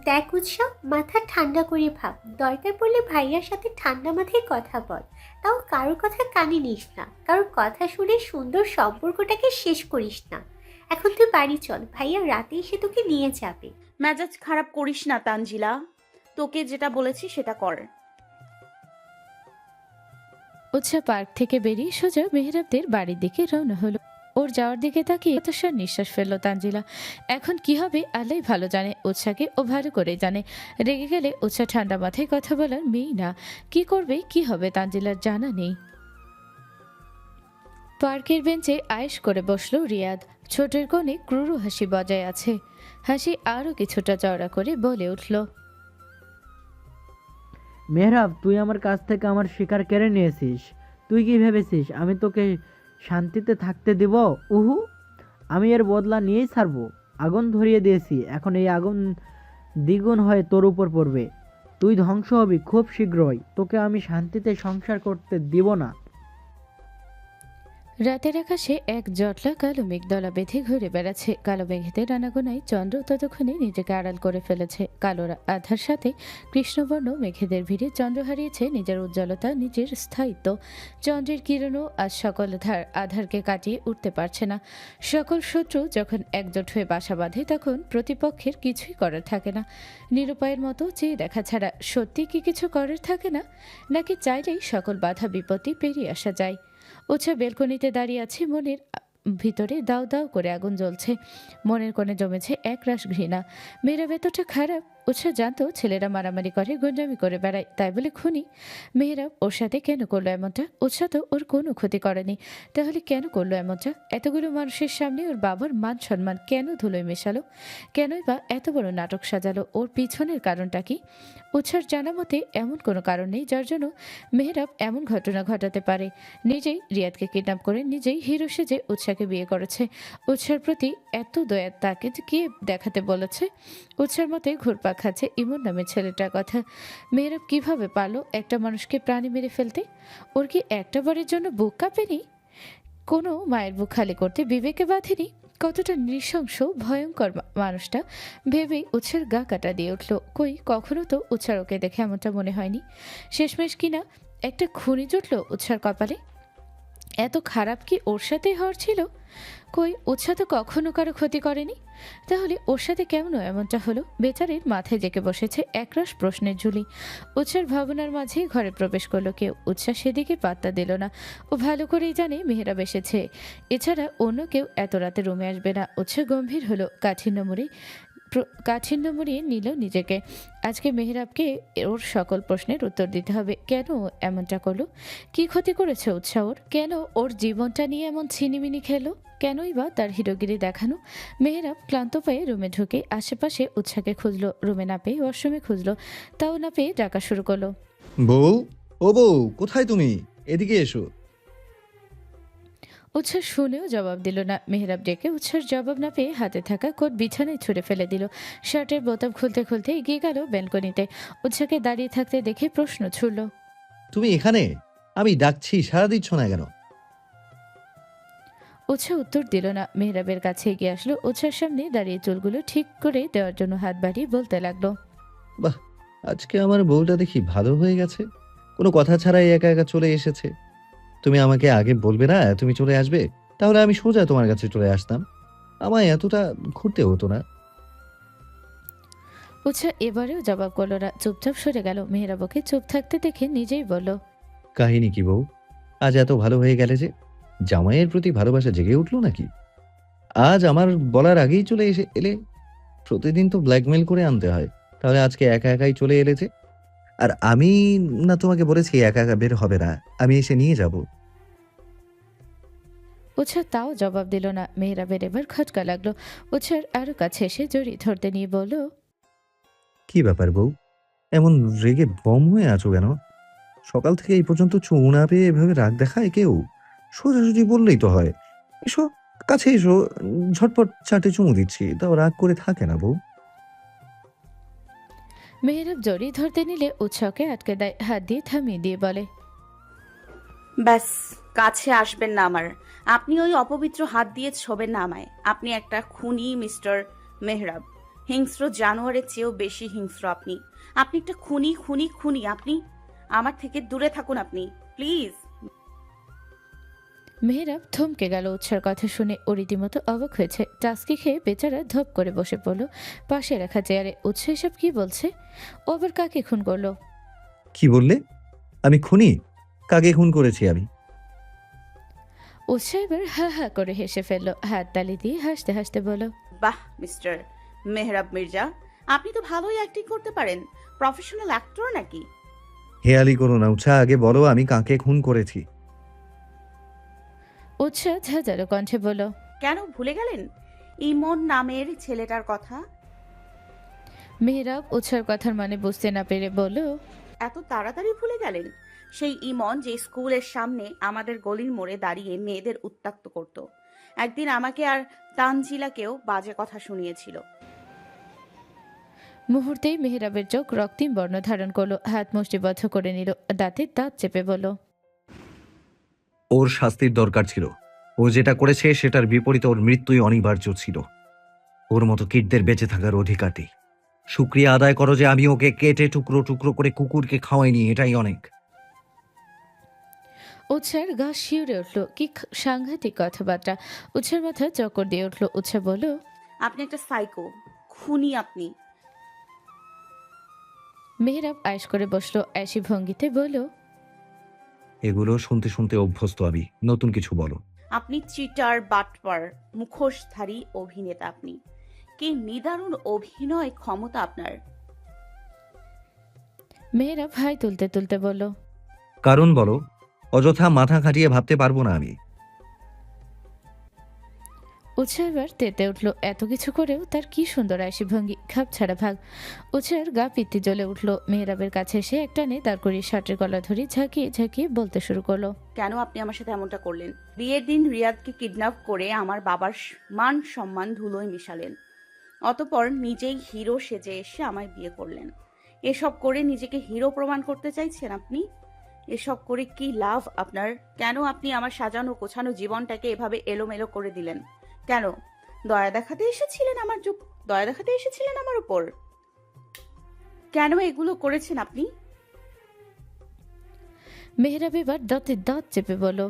S8: দেখ উৎসব, মাথা ঠান্ডা করে ভাব। দরকার পড়লে ভাইয়ার সাথে ঠান্ডা মাথায় কথা বল। তাও কারোর কথা কানে নিস না, কারোর কথা শুনে সুন্দর সম্পর্কটাকে শেষ করিস না। এখন তুই বাড়ি চল, ভাইয়া রাতে এসে তোকে নিয়ে যাবে।
S2: মেজাজ খারাপ করিস না তানজিলা, তোকে যেটা বলেছি সেটা কর।
S3: উৎসাহ পার্ক থেকে বেরিয়ে সোজা মেহরাবদের বাড়ির দিকে রওনা হলো। ওর যাওয়ার দিকে তাকিয়ে হতাশার নিঃশ্বাস ফেললো তানজিলা। এখন কি হবে আল্লাহ ভালো জানে। উৎসাহকে ও ভালো করে জানে। রেগে গেলে উৎসাহ ঠান্ডা মাথায় কথা বলার মেয়ে না। কি করবে কি হবে তানজিলার জানা নেই। পার্কের বেঞ্চে আয়েশ করে বসলো রিয়াদ। ছোটের কোণে ক্রুর হাসি বজায় আছে। হাসি আরও কিছুটা চওড়া করে বলে উঠল,
S7: মেহরাব, তুই আমার কাছ থেকে আমার শিকার কেড়ে নিয়েছিস। তুই কি ভেবেছিস আমি তোকে শান্তিতে থাকতে দিব? উহু, আমি এর বদলা নিয়েই ছাড়বো। আগুন ধরিয়ে দিয়েছি, এখন এই আগুন দ্বিগুণ হয়ে তোর উপর পড়বে। তুই ধ্বংস হবি খুব শীঘ্রই। তোকে আমি শান্তিতে সংসার করতে দিব না।
S3: রাতের আকাশে এক জটলা কালো মেঘদলা বেঁধে ঘুরে বেড়াচ্ছে। কালো মেঘেদের আনাগোনায় চন্দ্র ততক্ষণে নিজেকে আড়াল করে ফেলেছে। কালো আধার সাথে কৃষ্ণবর্ণ মেঘেদের ভিড়ে চন্দ্র হারিয়েছে নিজের উজ্জ্বলতা, নিজের স্থায়িত্ব। চন্দ্রের কিরণও আজ সকল আধারকে কাটিয়ে উঠতে পারছে না। সকল শত্রু যখন একজোট হয়ে বাসা বাঁধে তখন প্রতিপক্ষের কিছুই করার থাকে না। নিরুপায়ের মতো চেয়ে দেখা ছাড়া। সত্যি কি কিছু করার থাকে না, নাকি চাইলেই সকল বাধা বিপত্তি পেরিয়ে আসা যায়? উৎসাহ বেলকনিতে দাঁড়িয়ে আছে। মনের ভিতরে দাউ দাউ করে আগুন জ্বলছে। মনের কোণে জমেছে একরাশ ঘৃণা। মেয়েরা ভেতরটা খারাপ। উৎসাহ জানতো ছেলেরা মারামারি করে, গুন্ডামি করে বেড়ায়, তাই বলে খুনি। মেয়েরা ওর সাথে কেন করলো এমনটা? উৎসাহ তো ওর কোনো ক্ষতি করেনি, তাহলে কেন করলো এমনটা? এতগুলো মানুষের সামনে ওর বাবার মান সম্মান কেন ধুলোয় মেশালো? কেনই বা এত বড় নাটক সাজালো? ওর পিছনের কারণটা কি? উৎসার জানা মতে এমন কোনো কারণ নেই যার জন্য মেহরাব এমন ঘটনা ঘটাতে পারে। নিজেই রিয়াদকে কিডন্যাপ করে নিজেই হিরো সেজে উৎসাহকে বিয়ে করেছে। উৎসার প্রতি এত দয়া তাকে কে দেখাতে বলেছে? উৎসার মতে ঘুরপাক খাচ্ছে ইমন নামের ছেলেটার কথা। মেহরাব কিভাবে পারলো একটা মানুষকে প্রাণী মেরে ফেলতে? ওর কি একটা বারের জন্য বুক কাঁপেনি? কোনো মায়ের বুক খালি করতে বিবেকে বাঁধেনি? কতটা নৃশংস ভয়ঙ্কর মানুষটা ভেবেই উৎসার গা কাটা দিয়ে উঠল। কই কখনো তো উৎসার ওকে দেখে এমনটা মনে হয়নি। শেষমেশ কিনা একটা খুনি জুটল উৎসার কপালে। এত খারাপ কি ওর সাথেই হওয়ার ছিল? কই উৎসাহ তো কখনো কারো ক্ষতি করেনি, তাহলে ওর সাথে কেমন এমনটা হলো? বেচারির মাথায় জেঁকে বসেছে একরাশ প্রশ্নের ঝুলি। উৎসার ভাবনার মাঝে ঘরে প্রবেশ করলো কেউ। উৎসাহ সেদিকে পাত্তা দিল না। ও ভালো করেই জানে মেহেরাব এসেছে, এছাড়া অন্য কেউ এত রাতে রুমে আসবে না। উৎসাহ গম্ভীর হলো, কাঠিন্য মুড়িয়ে নিল নিজেকে। আজকে মেহেরাবকে ওর সকল প্রশ্নের উত্তর দিতে হবে। কেন এমনটা করলো? কি ক্ষতি করেছে উৎসাহ ওর? কেন ওর জীবনটা নিয়ে এমন ছিনিমিনি খেলো? কেনই বা তার হিরোগিরি দেখানো? মেহেরাব ক্লান্ত পায়ে রুমে ঢুকে আশেপাশে উৎসাহকে খুঁজলো। রুমে না পেয়ে ওয়াশরুমে খুঁজলো, তাও না পেয়ে ডাকা শুরু করলো।
S1: বউ, ও বউ, কোথায় তুমি? এদিকে এসো।
S3: উৎসাহ শুনেও জবাব দিল না। মেহরাব ডেকে উৎসার জবাব না পেয়ে হাতে থাকা কোট বিছানায় ছুঁড়ে ফেলে দিল। শার্টের বোতাম খুলতে খুলতে এগিয়ে গেল ব্যালকনিতে। উৎসাহকে দাঁড়িয়ে থাকতে দেখে প্রশ্ন ছুড়ল,
S1: তুমি এখানে? আমি ডাকছি, সাড়া দিচ্ছ না কেন?
S3: উৎসাহ উত্তর দিল না। মেহরাবের কাছে এগিয়ে আসলো, উৎসার সামনে দাঁড়িয়ে চুলগুলো ঠিক করে দেওয়ার জন্য হাত বাড়িয়ে বলতে লাগলো,
S1: বাহ, আজকে আমার বউটা দেখি ভালো হয়ে গেছে, কোনো কথা ছাড়াই একা একা চলে এসেছে। তুমি আমাকে আগে বলবে না তুমি চলে আসবে, তাহলে আমি সোজা তোমার কাছে চলে আসতাম, আমায় এতটা ঘুরতে হতো না।
S3: উৎসাহ এবারেও জবাব করলো না, চুপচাপ সরে গেল। মেহরাব ওকে চুপ থাকতে দেখে নিজেই বলল,
S1: কাহিনী কি বউ, আজ এত ভালো হয়ে গেলে যে? জামাইয়ের প্রতি ভালোবাসা জেগে উঠলো নাকি? আজ আমার বলার আগেই চলে এলে। প্রতিদিন তো ব্ল্যাকমেল করে আনতে হয়, তাহলে আজকে একা একাই চলে এলে যে? আর আমি না তোমাকে বলেছি একা একা বের হবে না, আমি এসে নিয়ে যাব।
S3: উৎসাহ তাও জবাব দিল না। মেহরাবের এবার খটকা লাগলো। উৎসার আরো কাছে এসে জড়িয়ে ধরতে নিয়ে বলল,
S1: কি ব্যাপার বউ, এমন রেগে বম হয়ে আছো কেন? সকাল থেকে এই পর্যন্ত চুমু না পেয়ে এভাবে রাগ দেখায় কেউ? সোজাসুজি বললেই তো হয়। এসো, কাছে এসো, ঝটপট চাটে চুমু দিচ্ছি, তাও রাগ করে থাকে না বউ।
S3: মেহরাব জড়িয়ে ধরতে নিলে উৎসাহকে আটকে দেয়, হাত দিয়ে থামিয়ে দিয়ে বলে,
S2: ব্যাস, কাছে আসবেন না আমার। আপনি ওই অপবিত্র হাত দিয়ে ছোবেন না আমায়। আপনি একটা খুনি মিস্টার মেহরাব। হিংস্র জানোয়ারের চেয়েও বেশি হিংস্র আপনি। আপনি একটা খুনি খুনি খুনি। আপনি আমার থেকে দূরে থাকুন আপনি, প্লিজ।
S3: মেহরাব থমকে গেল উৎসার কথা শুনে। ও রীতিমতো অবাক হয়েছে। টাস্কি খেয়ে বেচারা ধপ করে বসে পড়ল পাশে রাখা চেয়ারে। উৎসাহ এসব কি বলছে? ও আবার কাকে খুন করলো?
S1: কি বললে? আমি খুনি? কাকে খুন করেছি আমি?
S3: উৎসাহ এবার হা হা করে হেসে ফেললো, হাত তালি দিয়ে হাসতে হাসতে বলল,
S2: বাহ মিস্টার মেহরাব মির্জা, আপনি তো ভালোই অ্যাক্টিং করতে পারেন। প্রফেশনাল অ্যাক্টর নাকি?
S1: হেয়ালি করো না উৎসাহ, আগে বলো আমি কাকে খুন করেছি।
S3: উৎসাহ ঝাঁঝালো কণ্ঠে বলল,
S2: কেন ভুলে গেলেন ইমন নামের ছেলেটার কথা?
S3: মেহরাব উৎসার কথার মানে বুঝতে না পেরে বলল,
S2: এত তাড়াতাড়ি ভুলে গেলেন? সেই ইমন যে স্কুলের সামনে আমাদের গলির মোড়ে দাঁড়িয়ে মেয়েদের উত্ত্যক্ত করত। একদিন আমাকে আর তানজিলাকেও বাজে কথা শুনিয়েছিল।
S3: মুহূর্তেই মেহরাবের চোখ রক্তিম বর্ণ ধারণ করলো, হাত মুষ্টিবদ্ধ করে নিল, দাঁতে দাঁত চেপে বলল,
S1: ওর শাস্তির দরকার ছিল। ও যেটা করেছে সেটার বিপরীতে ওর মৃত্যুই অনিবার্য ছিল। ওর মতো কীটদের বেঁচে থাকার অধিকার নেই। শুক্রিয়া আদায় করো যে আমি ওকে কেটে টুকরো টুকরো করে কুকুরকে খাওয়াইনি, এটাই অনেক।
S3: উৎসার গা শিউরে উঠল। কি সাংঘাতিক কথাবার্তা! উৎসার মাথা চক্কর দিয়ে উঠল। উৎসা বলল,
S2: আপনি একটা সাইকো, খুনি আপনি।
S3: মেহরাব আয়েশ করে বসলো, আয়েশি ভঙ্গিতে বলল,
S1: এগুলো শুনতে শুনতে অভ্যস্ত আমি, নতুন কিছু বলো।
S2: আপনি চিটার, বাটপার, মুখোশধারী অভিনেতা আপনি। কি নিদারুণ অভিনয় ক্ষমতা আপনার।
S3: মেহরাব হাই তুলতে তুলতে বলল,
S1: কারণ বলো, অযথা মাথা খাটিয়ে ভাবতে পারবো না আমি।
S3: উৎসাহ এবার তেতে উঠল। এত কিছু করেও তার কি সুন্দর আয়েশি ভঙ্গি, খাপ ছাড়া ভাগ। উৎসাহের গা পিত্তি জ্বলে উঠল। মেহরাবের কাছে এসে একটা নে দাঁড় করিয়ে শার্টের গলা ধরে ঝাঁকিয়ে ঝাঁকিয়ে বলতে শুরু করলো,
S2: কেন আপনি আমার সাথে এমনটা করলেন? বিয়ের দিন রিয়াদকে কিডন্যাপ করে আমার বাবার মান সম্মান ধুলোয় মিশালেন। অতঃপর নিজেই হিরো সেজে এসে আমায় বিয়ে করলেন। এসব করে নিজেকে হিরো প্রমাণ করতে চাইছেন আপনি? এসব করে কি লাভ আপনার? কেন আপনি আমার সাজানো গোছানো জীবনটাকে এভাবে এলোমেলো করে দিলেন? কেন? দয়া দেখাতে এসেছিলেন দয়া দেখাতে এসেছিলেন আমার উপর? কেন এগুলো করেছেন আপনি?
S3: মেহরাব এবার দাঁতে দাঁত চেপে বলল,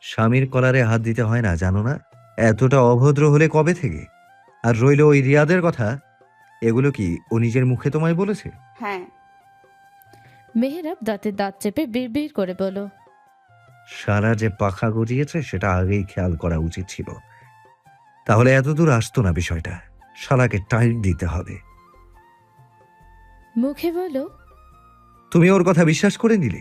S1: স্বামীর কলারে হাত দিতে হয় না জানো না? এতটা অভদ্র হলে কবে থেকে? আর রইল ওই রিয়াদের কথা, এগুলো কি ও নিজের মুখে তোমায় বলেছে?
S2: হ্যাঁ।
S3: মেহরাব দাঁতে দাঁত চেপে বিড়বিড় করে বলল,
S1: সারা যে পাখা গজিয়েছে সেটা আগেই খেয়াল করা উচিত ছিল, তাহলে এতদূর আসতো না বিষয়টা। শালাকে টাইট দিতে হবে।
S3: মুখে বলল,
S1: তুমি ওর কথা বিশ্বাস করে নিলে?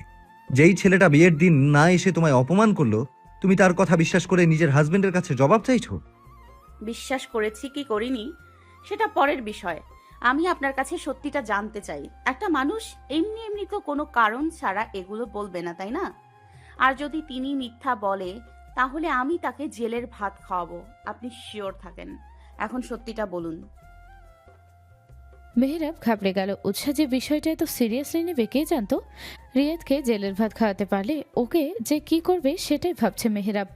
S1: যেই ছেলেটা বিয়ের দিন না এসে তোমায় অপমান করলো, তুমি তার কথা বিশ্বাস করে নিজের হাজবেন্ডের কাছে জবাব চাইছো?
S2: বিশ্বাস করেছি কি করিনি সেটা পরের বিষয়। আমি আপনার কাছে সত্যিটা জানতে চাই। একটা মানুষ এমনি এমনি তো কোনো কারণ ছাড়া এগুলো বলবে না, তাই না? আর যদি তিনি মিথ্যা বলে তাহলে আমি তাকে জেলের ভাত খাওয়াবো, আপনি শিওর থাকেন। এখন সত্যিটা বলুন।
S3: মেহরাব ঘাবড়ে গেল। উৎসাহ যে বিষয়টা এত সিরিয়াসলি নেবে কে জানতো? রিয়াদকে জেলের ভাত খাওয়াতে পারলে ওকে যে কি করবে সেটাই ভাবছে মেহেরাব।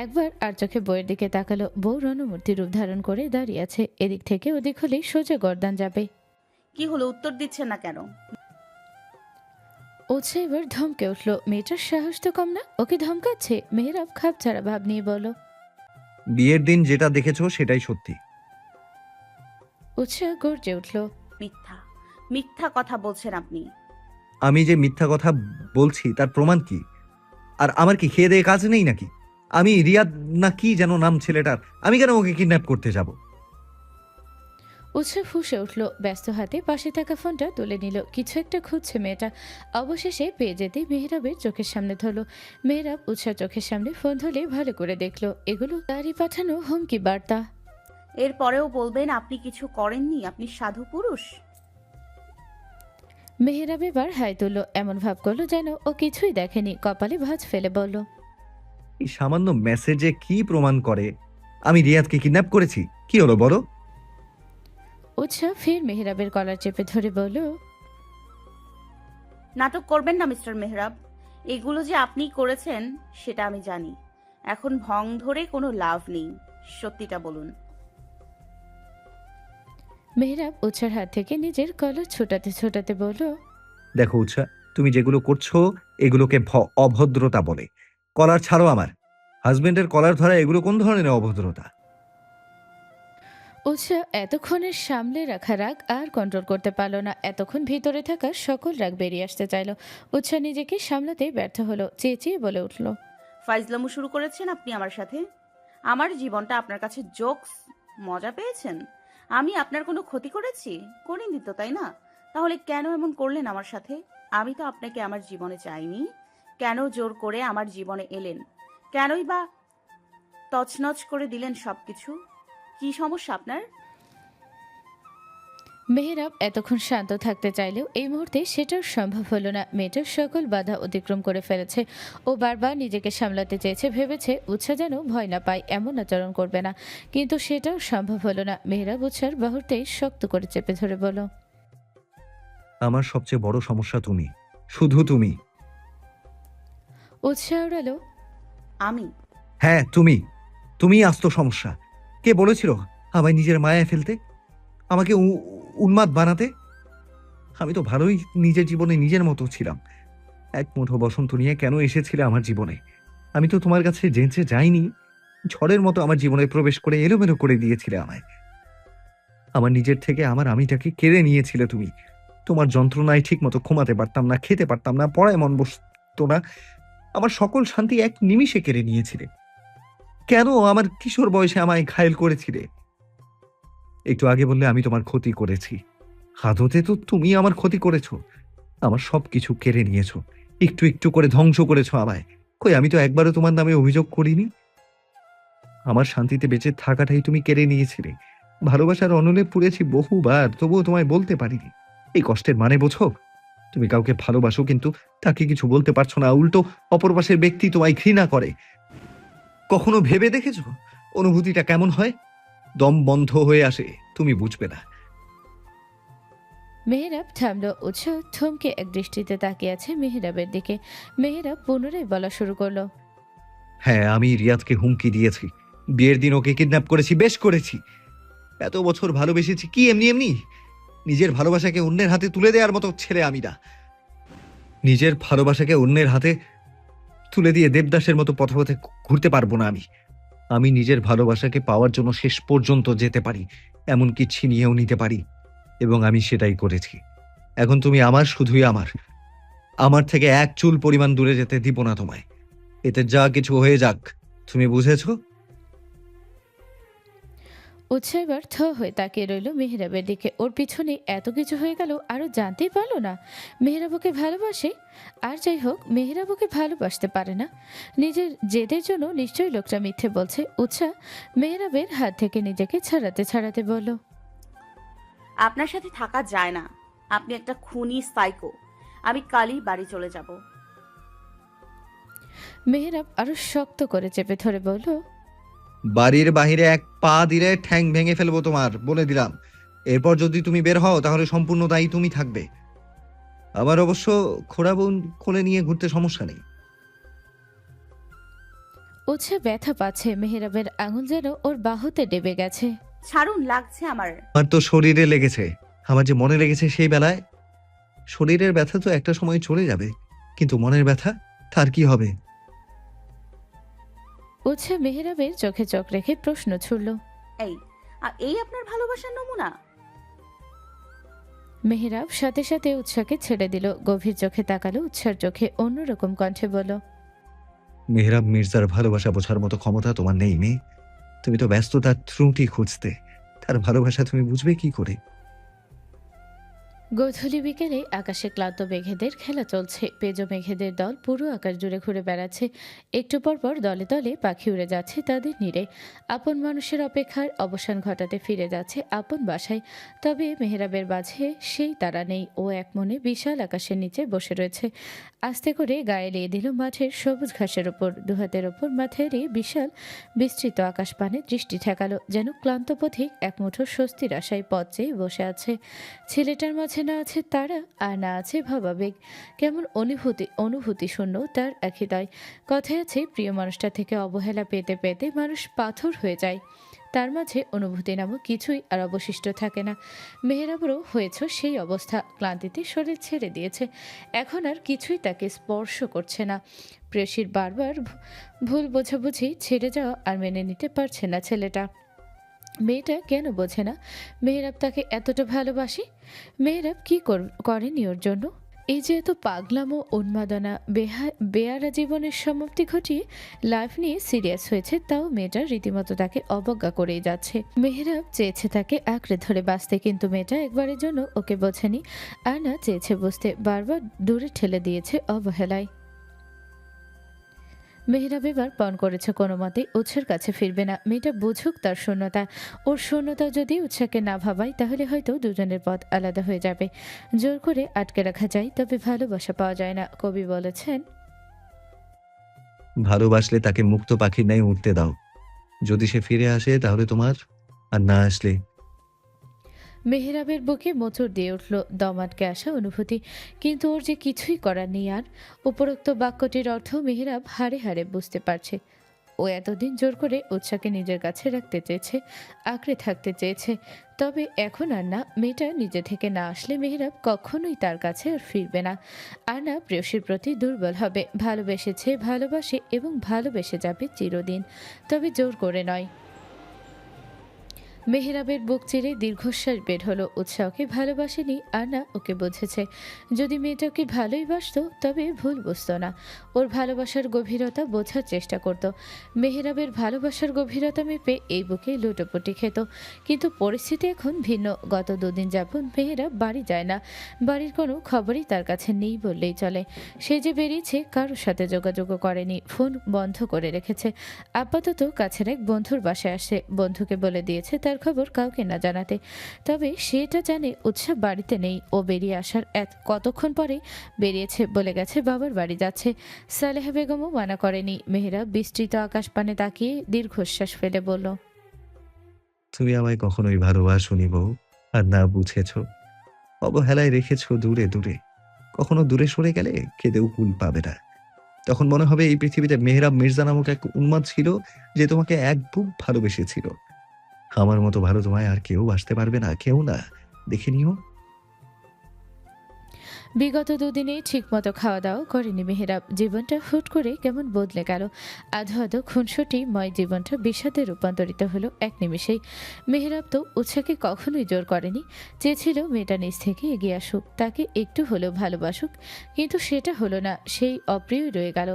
S3: একবার আর চোখে বউয়ের দিকে তাকালো। বউ রণমূর্তি রূপ ধারণ করে দাঁড়িয়ে আছে। এদিক থেকে ওদিক হলেই সোজা গর্দান যাবে।
S2: কি হলো, উত্তর দিচ্ছেন না কেন?
S3: ওছে এবার ধমকে উঠল। মেয়েটার সাহস তো কম না, ওকে ধমকাচ্ছে। মেহেরাব খাপ ছাড়া ভাব নিয়ে বলল।
S1: বিয়ের দিন যেটা দেখেছো সেটাই সত্যি।
S3: উৎসাহ গর্জে উঠল।
S2: মিথ্যা মিথ্যা কথা বলছেন আপনি।
S1: আমি যে মিথ্যা কথা বলছি তার প্রমাণ কি? আর আমার কি খেয়ে দেয়ে কাজ নেই নাকি? আমি রিয়াদ না কি যেন নাম ছেলেটার, আমি কেন ওকে কিডন্যাপ করতে যাব?
S3: উৎসাহ ফুঁসে উঠল। ব্যস্ত হাতে পাশে থাকা ফোনটা তুলে নিল। কিছু একটা খুঁজছে মেয়েটা। অবশেষে পেয়ে যেতে মেহেরাবের চোখের সামনে ধরল। মেহেরাব উৎসাহ চোখের সামনে ফোন ধরে ভালো করে দেখলো। এগুলো তারই পাঠানো হুমকি বার্তা।
S2: এরপরেও বলবেন আপনি কিছু করেননি, আপনি সাধু পুরুষ।
S3: মেহেরাব এবার হাই তুলল, এমন ভাব করলো যেন ও কিছুই দেখেনি। কপালে ভাঁজ ফেলে বলল।
S1: এই সামান্য মেসেজে কি প্রমাণ করে আমি রিয়াদকে কিডন্যাপ করেছি? কি হলো বলো?
S3: উৎসাহ ফের মেহেরাবের কলার চেপে ধরে বলল।
S2: নাটক করবেন না মিস্টার মেহরাব। এগুলো যে আপনি করেছেন সেটা আমি জানি। এখন ভং ধরে কোনো লাভ নেই, সত্যিটা বলুন।
S3: মেহেরাব উৎসার হাত থেকে নিজের কলার ছোটাতে ছোটাতে বলল।
S1: দেখো উৎসা, তুমি যেগুলো করছো এগুলোকে অভদ্রতা বলে। কলার ছাড়ো আমার। হাজবেন্ডের কলার ধরা এগুলো কোন ধরনের অভদ্রতা?
S3: উৎসাহ এতক্ষণের সামলে রাখা রাগ আর কন্ট্রোল করতে পারল না। এতক্ষণ ভিতরে থাকা সকল রাগ বেরিয়ে আসতে চাইল। উৎসাহ নিজেকে সামলাতে ব্যর্থ হলো। চেঁচিয়ে বলে উঠল।
S2: ফাইজলামু শুরু করেছেন আপনি আমার সাথে? আমার জীবনটা আপনার কাছে জোকস, মজা পেয়েছেন? আমি আপনার কোনো ক্ষতি করেছি? করিনি তো, তাই না? তাহলে কেন এমন করলেন আমার সাথে? আমি তো আপনাকে আমার জীবনে চাইনি। কেন জোর করে আমার জীবনে এলেন? কেনই বা তছনছ করে দিলেন সবকিছু? কি সমস্যা আপনার?
S3: মেহেরাব এতক্ষণ শান্ত থাকতে চাইলেও এই মুহূর্তে সেটাও সম্ভব হলো না। মেয়েটার সকল বাধা অতিক্রম করে ফেলেছে। ও বারবার নিজেকে সামলাতে চেয়েছে, ভেবেছে উৎসাহ যেন ভয় না পায়, এমন আচরণ করবে না। কিন্তু সেটাও সম্ভব হলো না। মেহেরাব উৎসার বাহুতেই শক্ত করে চেপে ধরে বলল।
S1: আমার সবচেয়ে বড় সমস্যা তুমি, শুধু তুমি।
S3: উৎসাহ উড়ালো।
S2: আমি?
S1: হ্যাঁ তুমি আস্ত সমস্যা। কে বলেছিল আমায় নিজের মায়ায় ফেলতে, আমাকে উন্মাদ বানাতে? আমি তো ভালোই নিজের জীবনে নিজের মতো ছিলাম। এক মুঠো বসন্ত নিয়ে কেন এসেছিলে আমার জীবনে? আমি তো তোমার কাছে জেঁচে যাইনি। ঝড়ের মতো আমার জীবনে প্রবেশ করে এলোমেলো করে দিয়েছিলে আমায়। আমার নিজের থেকে আমার আমিটাকে কেড়ে নিয়েছিলে তুমি। তোমার যন্ত্রণায় ঠিক মতো ঘুমাতে পারতাম না, খেতে পারতাম না, পড়ায় মন বসতো না। আমার সকল শান্তি এক নিমিষে কেড়ে নিয়েছিলে। কেন আমার কিশোর বয়সে আমায় ঘায়েল করেছিলে? একটু আগে বললে আমি তোমার ক্ষতি করেছি। আদতে তো তুমি আমার ক্ষতি করেছো। আমার সবকিছু কেড়ে নিয়েছো, একটু একটু করে ধ্বংস করেছো আমায়। কই, আমি তো একবারও তোমার নামে অভিযোগ করিনি। আমার শান্তিতে বেঁচে থাকাটাই তুমি কেড়ে নিয়েছিলে। ভালোবাসার অনলে পুড়েছি বহুবার, তবুও তোমায় বলতে পারিনি। এই কষ্টের মানে বোঝো? তুমি কাউকে ভালোবাসো কিন্তু তাকে কিছু বলতে পারছো না, উল্টো অপর পাশের ব্যক্তি তোমায় ঘৃণা করে। কখনো ভেবে দেখেছো অনুভূতিটা কেমন হয়? দম বন্ধ হয়ে আসে, তুমি বুঝবে না।
S3: মেহেরাব থামলো। উৎসাহ থমকে এক দৃষ্টিতে তাকিয়ে আছে মেহেরাবের দিকে। মেহেরাব পুনরায় বলা শুরু করলো।
S1: হ্যাঁ, আমি রিয়াদকে হুমকি দিয়েছি। বিয়ের দিন ওকে কিডন্যাপ করেছি, বেশ করেছি। এত বছর ভালোবেসেছি কি এমনি এমনি? নিজের ভালোবাসাকে অন্যের হাতে তুলে দেওয়ার মতো ছেলে আমি না। নিজের ভালোবাসাকে অন্যের হাতে তুলে দিয়ে দেবদাসের মতো পথে পথে ঘুরতে পারবো না আমি। আমি নিজের ভালোবাসাকে পাওয়ার জন্য শেষ পর্যন্ত যেতে পারি, এমনকি ছিনিয়েও নিতে পারি, এবং আমি সেটাই করেছি। এখন তুমি আমার, শুধুই আমার। আমার থেকে এক চুল পরিমাণ দূরে যেতে দিব না তোমায়। এতে যা কিছু হয়ে যাক, তুমি বুঝেছো?
S3: উৎসাহ এবার থ হয়ে তাকিয়ে রইল মেহেরাবের দিকে। ওর পিছনে এত কিছু হয়ে গেল, আরও জানতেই পারলো না মেহেরাব ওকে ভালোবাসে। আর যাই হোক, মেহেরাব ওকে ভালোবাসতে পারে না। নিজের জেদের জন্য নিশ্চয়ই লোকটা মিথ্যে বলছে। উৎসাহ মেহেরাবের হাত থেকে নিজেকে ছাড়াতে ছাড়াতে বলল।
S2: আপনার সাথে থাকা যায় না। আপনি একটা খুনি সাইকো। আমি কালই বাড়ি চলে যাব।
S3: মেহেরাব আরো শক্ত করে চেপে ধরে বলল।
S1: বাড়ির বাহিরে এক পা দিলে ঠ্যাং ভেঙে ফেলবো তোমার, বলে দিলাম। এরপর যদি তুমি বের হও তাহলে সম্পূর্ণ দায়ী তুমি থাকবে। আমার অবশ্য খোড়া বোন কোলে নিয়ে ঘুরতে সমস্যা নেই।
S3: উৎসা ব্যথা পাচ্ছে, মেহেরাবের আঙুল যেন ওর বাহুতে ডেবে গেছে।
S2: ছাড়ুন, লাগছে আমার।
S1: আমার তো শরীরে লেগেছে, আমার যে মনে লেগেছে সেই বেলায়। শরীরের ব্যথা তো একটা সময় চলে যাবে, কিন্তু মনের ব্যথা তার কি হবে?
S3: উৎসা মেহেরাবের চোখে চোখ রেখে প্রশ্ন ছুড়ল।
S2: এই এই আপনার ভালোবাসার নমুনা?
S3: মেহেরাব সাথে সাথে উৎসাকে ছেড়ে দিল, গভীর চোখে তাকালো উৎসার চোখে, অন্যরকম কণ্ঠে বলল।
S1: মেহরাব মির্জার ভালোবাসা বোঝার মতো ক্ষমতা তোমার নেই মেয়ে। তুমি তো ব্যস্ত তার ত্রুটি খুঁজতে, তার ভালোবাসা তুমি বুঝবে কি করে?
S3: গোধূলি বিকেলে আকাশে ক্লান্ত মেঘেদের খেলা চলছে। পেজো মেঘেদের দল পুরো আকাশ জুড়ে ঘুরে বেড়াচ্ছে। একটু পর পর দলে দলে পাখি উড়ে যাচ্ছে তাদের নীড়ে। আপন মানুষের অপেক্ষার অবসান ঘটাতে ফিরে যাচ্ছে আপন বাসায়। তবে মেহেরাবের মাঝে সেই তারা নেই। ও এক মনে বিশাল আকাশের নিচে বসে রয়েছে। আস্তে করে গায়ে লিয়ে দিল মাঠের সবুজ ঘাসের ওপর, দুহাতের ওপর মাথায় এড়িয়ে বিশাল বিস্তৃত আকাশ পানে দৃষ্টি ঠেকালো, যেন ক্লান্ত পথিক এক মুঠো স্বস্তির আশায় পথ চেয়ে বসে আছে। ছেলেটার মাঝে না আছে তারা, আর না আছে ভাবাবেগ। কেমন অনুভূতি শূন্য তার এক হৃদয়। কথায় আছে, প্রিয় মানুষটা থেকে অবহেলা পেতে পেতে মানুষ পাথর হয়ে যায়। তার মাঝে অনুভূতি নামক কিছুই আর অবশিষ্ট থাকে না। মেহেরাবেরও হয়েছে সেই অবস্থা। ক্লান্তিতে শরীর ছেড়ে দিয়েছে, এখন আর কিছুই তাকে স্পর্শ করছে না। প্রেয়সীর বারবার ভুল বোঝাবুঝি ছেড়ে যাওয়া আর মেনে নিতে পারছে না ছেলেটা। মেয়েটা কেন বোঝে না মেহেরাব তাকে এতটা ভালোবাসে? মেহেরাব কি করেনি ওর জন্য? এই যে এত পাগলাম ও উন্মাদনা, বেয়ারা জীবনের সমাপ্তি ঘটিয়ে লাইফ নিয়ে সিরিয়াস হয়েছে, তাও মেয়েটা রীতিমতো তাকে অবজ্ঞা করেই যাচ্ছে। মেহেরাব চেয়েছে তাকে আঁকড়ে ধরে বাঁচতে, কিন্তু মেয়েটা একবারের জন্য ওকে বোঝেনি, আর না চেয়েছে বুঝতে, বারবার দূরে ঠেলে দিয়েছে অবহেলায়। মেহেরাব এবার পণ করেছে কোনো মতে উৎসার কাছে ফিরবে না। মেয়েটা বুঝুক তার শূন্যতা। ওর শূন্যতা যদি উৎসাকে না ভাবায়, তাহলে হয়তো দুজনের পথ আলাদা হয়ে যাবে। জোর করে আটকে রাখা যায়, তবে ভালোবাসা পাওয়া যায় না। কবি বলেছেন,
S1: ভালোবাসলে তাকে মুক্ত পাখির ন্যায় উঠতে দাও। যদি সে ফিরে আসে তাহলে তোমার, আর না আসলে।
S3: মেহেরাবের বুকে মোচড় দিয়ে উঠল দম আটকে আসা অনুভূতি, কিন্তু ওর যে কিছুই করার নেই আর। উপরোক্ত বাক্যটির অর্থ মেহেরাব হাড়ে হাড়ে বুঝতে পারছে। ও এতদিন জোর করে উৎসাকে নিজের কাছে রাখতে চেয়েছে, আঁকড়ে থাকতে চেয়েছে, তবে এখন আর না। মেয়েটা নিজে থেকে না আসলে মেহেরাব কখনোই তার কাছে আর ফিরবে না, আর না প্রেয়সীর প্রতি দুর্বল হবে। ভালোবেসেছে, ভালোবাসে এবং ভালোবেসে যাবে চিরদিন, তবে জোর করে নয়। মেহেরাবের বুক চিরে দীর্ঘশ্বাস বের হলো। উৎসাহকে ভালোবাসেনি, আর না ওকে বুঝেছে। যদি মেয়েটাকে ভালোই বাসত, তবে ভুল বুঝতো না। ওর ভালোবাসার গভীরতা বোঝার চেষ্টা করত। মেহেরাবের ভালোবাসার গভীরতা মেপে এই বুকে লুটোপুটি খেত। কিন্তু পরিস্থিতি এখন ভিন্ন। গত দুদিন যাবৎ মেহেরাব বাড়ি যায় না। বাড়ির কোনো খবরই তার কাছে নেই বললেই চলে। সে যে বেরিয়েছে কারোর সাথে যোগাযোগও করেনি, ফোন বন্ধ করে রেখেছে। আপাতত কাছের এক বন্ধুর বাসায় আসে, বন্ধুকে বলে দিয়েছে তার খবর কাউকে না জানাতে। তবে সেটা জানে উৎসাহ বাড়িতে নেই। ও বেরিয়ে আসার কতক্ষণ পরে বেরিয়েছে, বলে গেছে বাবার বাড়ি যাচ্ছে। সালেহা বেগমও মানা করেনি। মেহেরাব বিস্তৃত আকাশ পানে তাকিয়ে দীর্ঘশ্বাস ফেলে বলল,
S1: তুমি আমায় কখনোই ভালোবাসোনি বউ, আর না বুঝেছ। অবহেলায় রেখেছ দূরে দূরে। কখনো দূরে সরে গেলে কেঁদেও কুল পাবে না। তখন মনে হবে এই পৃথিবীতে মেহরাব মির্জা নামক এক উন্মাদ ছিল, যে তোমাকে এক বুক ভালোবেসেছিল। আমার মতো ভালো তোমায় আর কেউ বাসতে পারবে না, কেউ না। দেখে নিও।
S3: বিগত দুদিনে ঠিকমতো খাওয়া দাওয়া করেনি মেহেরাব। জীবনটা হুট করে কেমন বদলে গেল। আধো আধো খুনসুটিময় জীবনটা বিষাদে রূপান্তরিত হলো এক নিমেষেই। মেহেরাব তো উৎসাকে কখনোই জোর করেনি। চেয়েছিল মেয়েটা নিজ থেকে এগিয়ে আসুক, তাকে একটু হলেও ভালোবাসুক, কিন্তু সেটা হলো না। সেই অপ্রিয়ই রয়ে গেল।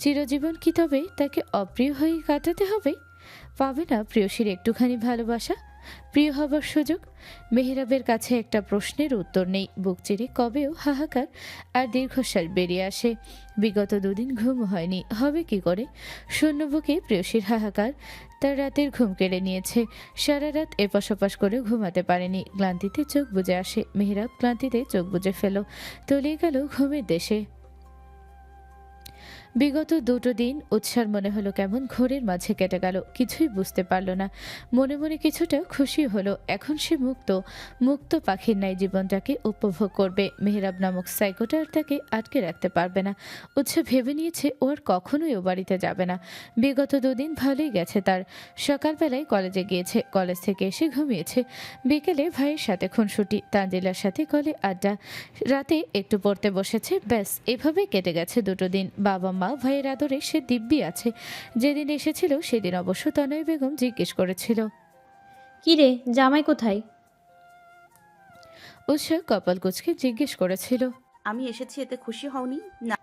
S3: চিরজীবন কি তবে তাকে অপ্রিয় হয়েই কাটাতে হবে? পাবে না প্রিয়সীর একটুখানি ভালোবাসা, প্রিয় হবার সুযোগ? মেহেরাবের কাছে একটা প্রশ্নের উত্তর নেই। বুক চিরে কবেও হাহাকার আর দীর্ঘশ্বাস বেরিয়ে আসে। বিগত দুদিন ঘুম হয়নি, হবে কি করে? শূন্য বুকে প্রেয়সীর হাহাকার তার রাতের ঘুম কেড়ে নিয়েছে। সারা রাত এপাশ ওপাশ করে ঘুমাতে পারেনি। ক্লান্তিতে চোখ বুজে আসে। মেহেরাব ক্লান্তিতে চোখ বুজে ফেল, তলিয়ে গেল ঘুমের দেশে। বিগত 2টো দিন উৎসার মনে হলো কেমন ঘোরের মাঝে কেটে গেল, কিছুই বুঝতে পারল না। মনে মনে কিছুটা খুশি হলো, এখন সে মুক্ত। মুক্ত পাখির ন্যায় জীবনটাকে উপভোগ করবে। মেহরাব নামক সাইকোটা আর তাকে আটকে রাখতে পারবে না। উৎসা ভেবে নিয়েছে ও আর কখনোই ও বাড়িতে যাবে না। বিগত 2 দিন ভালোই গেছে তার। সকালবেলায় কলেজে গিয়েছে, কলেজ থেকে এসে ঘুমিয়েছে। বিকেলে ভাইয়ের সাথে খুনসুটি, তানজিলার সাথে কলে আড্ডা, রাতে একটু পড়তে বসেছে। ব্যাস, এভাবে কেটে গেছে 2টো দিন। বাবা মা ভাইয়ের আদরে সে দিব্যি আছে। যেদিন এসেছিল সেদিন অবশ্য তনয় বেগম জিজ্ঞেস করেছিল,
S9: কি রে, জামাই কোথায়?
S3: উৎসা কপাল কুঁচকে জিজ্ঞেস করেছিল।
S2: আমি এসেছি এতে খুশি হওনি? না।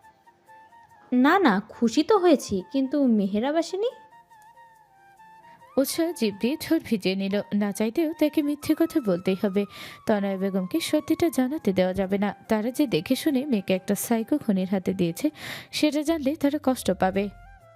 S9: না না, খুশি তো হয়েছি, কিন্তু মেহেরাব আসেনি।
S3: উৎসাহ জিভ দিয়ে ঠোঁট ভিজিয়ে নিল। না চাইতেও তাকে মিথ্যে কথা বলতেই হবে। তনয় বেগমকে সত্যিটা জানাতে দেওয়া যাবে না। তারা যে দেখে শুনে মেয়েকে একটা সাইকো খুনির হাতে দিয়েছে সেটা জানলে তারা কষ্ট পাবে।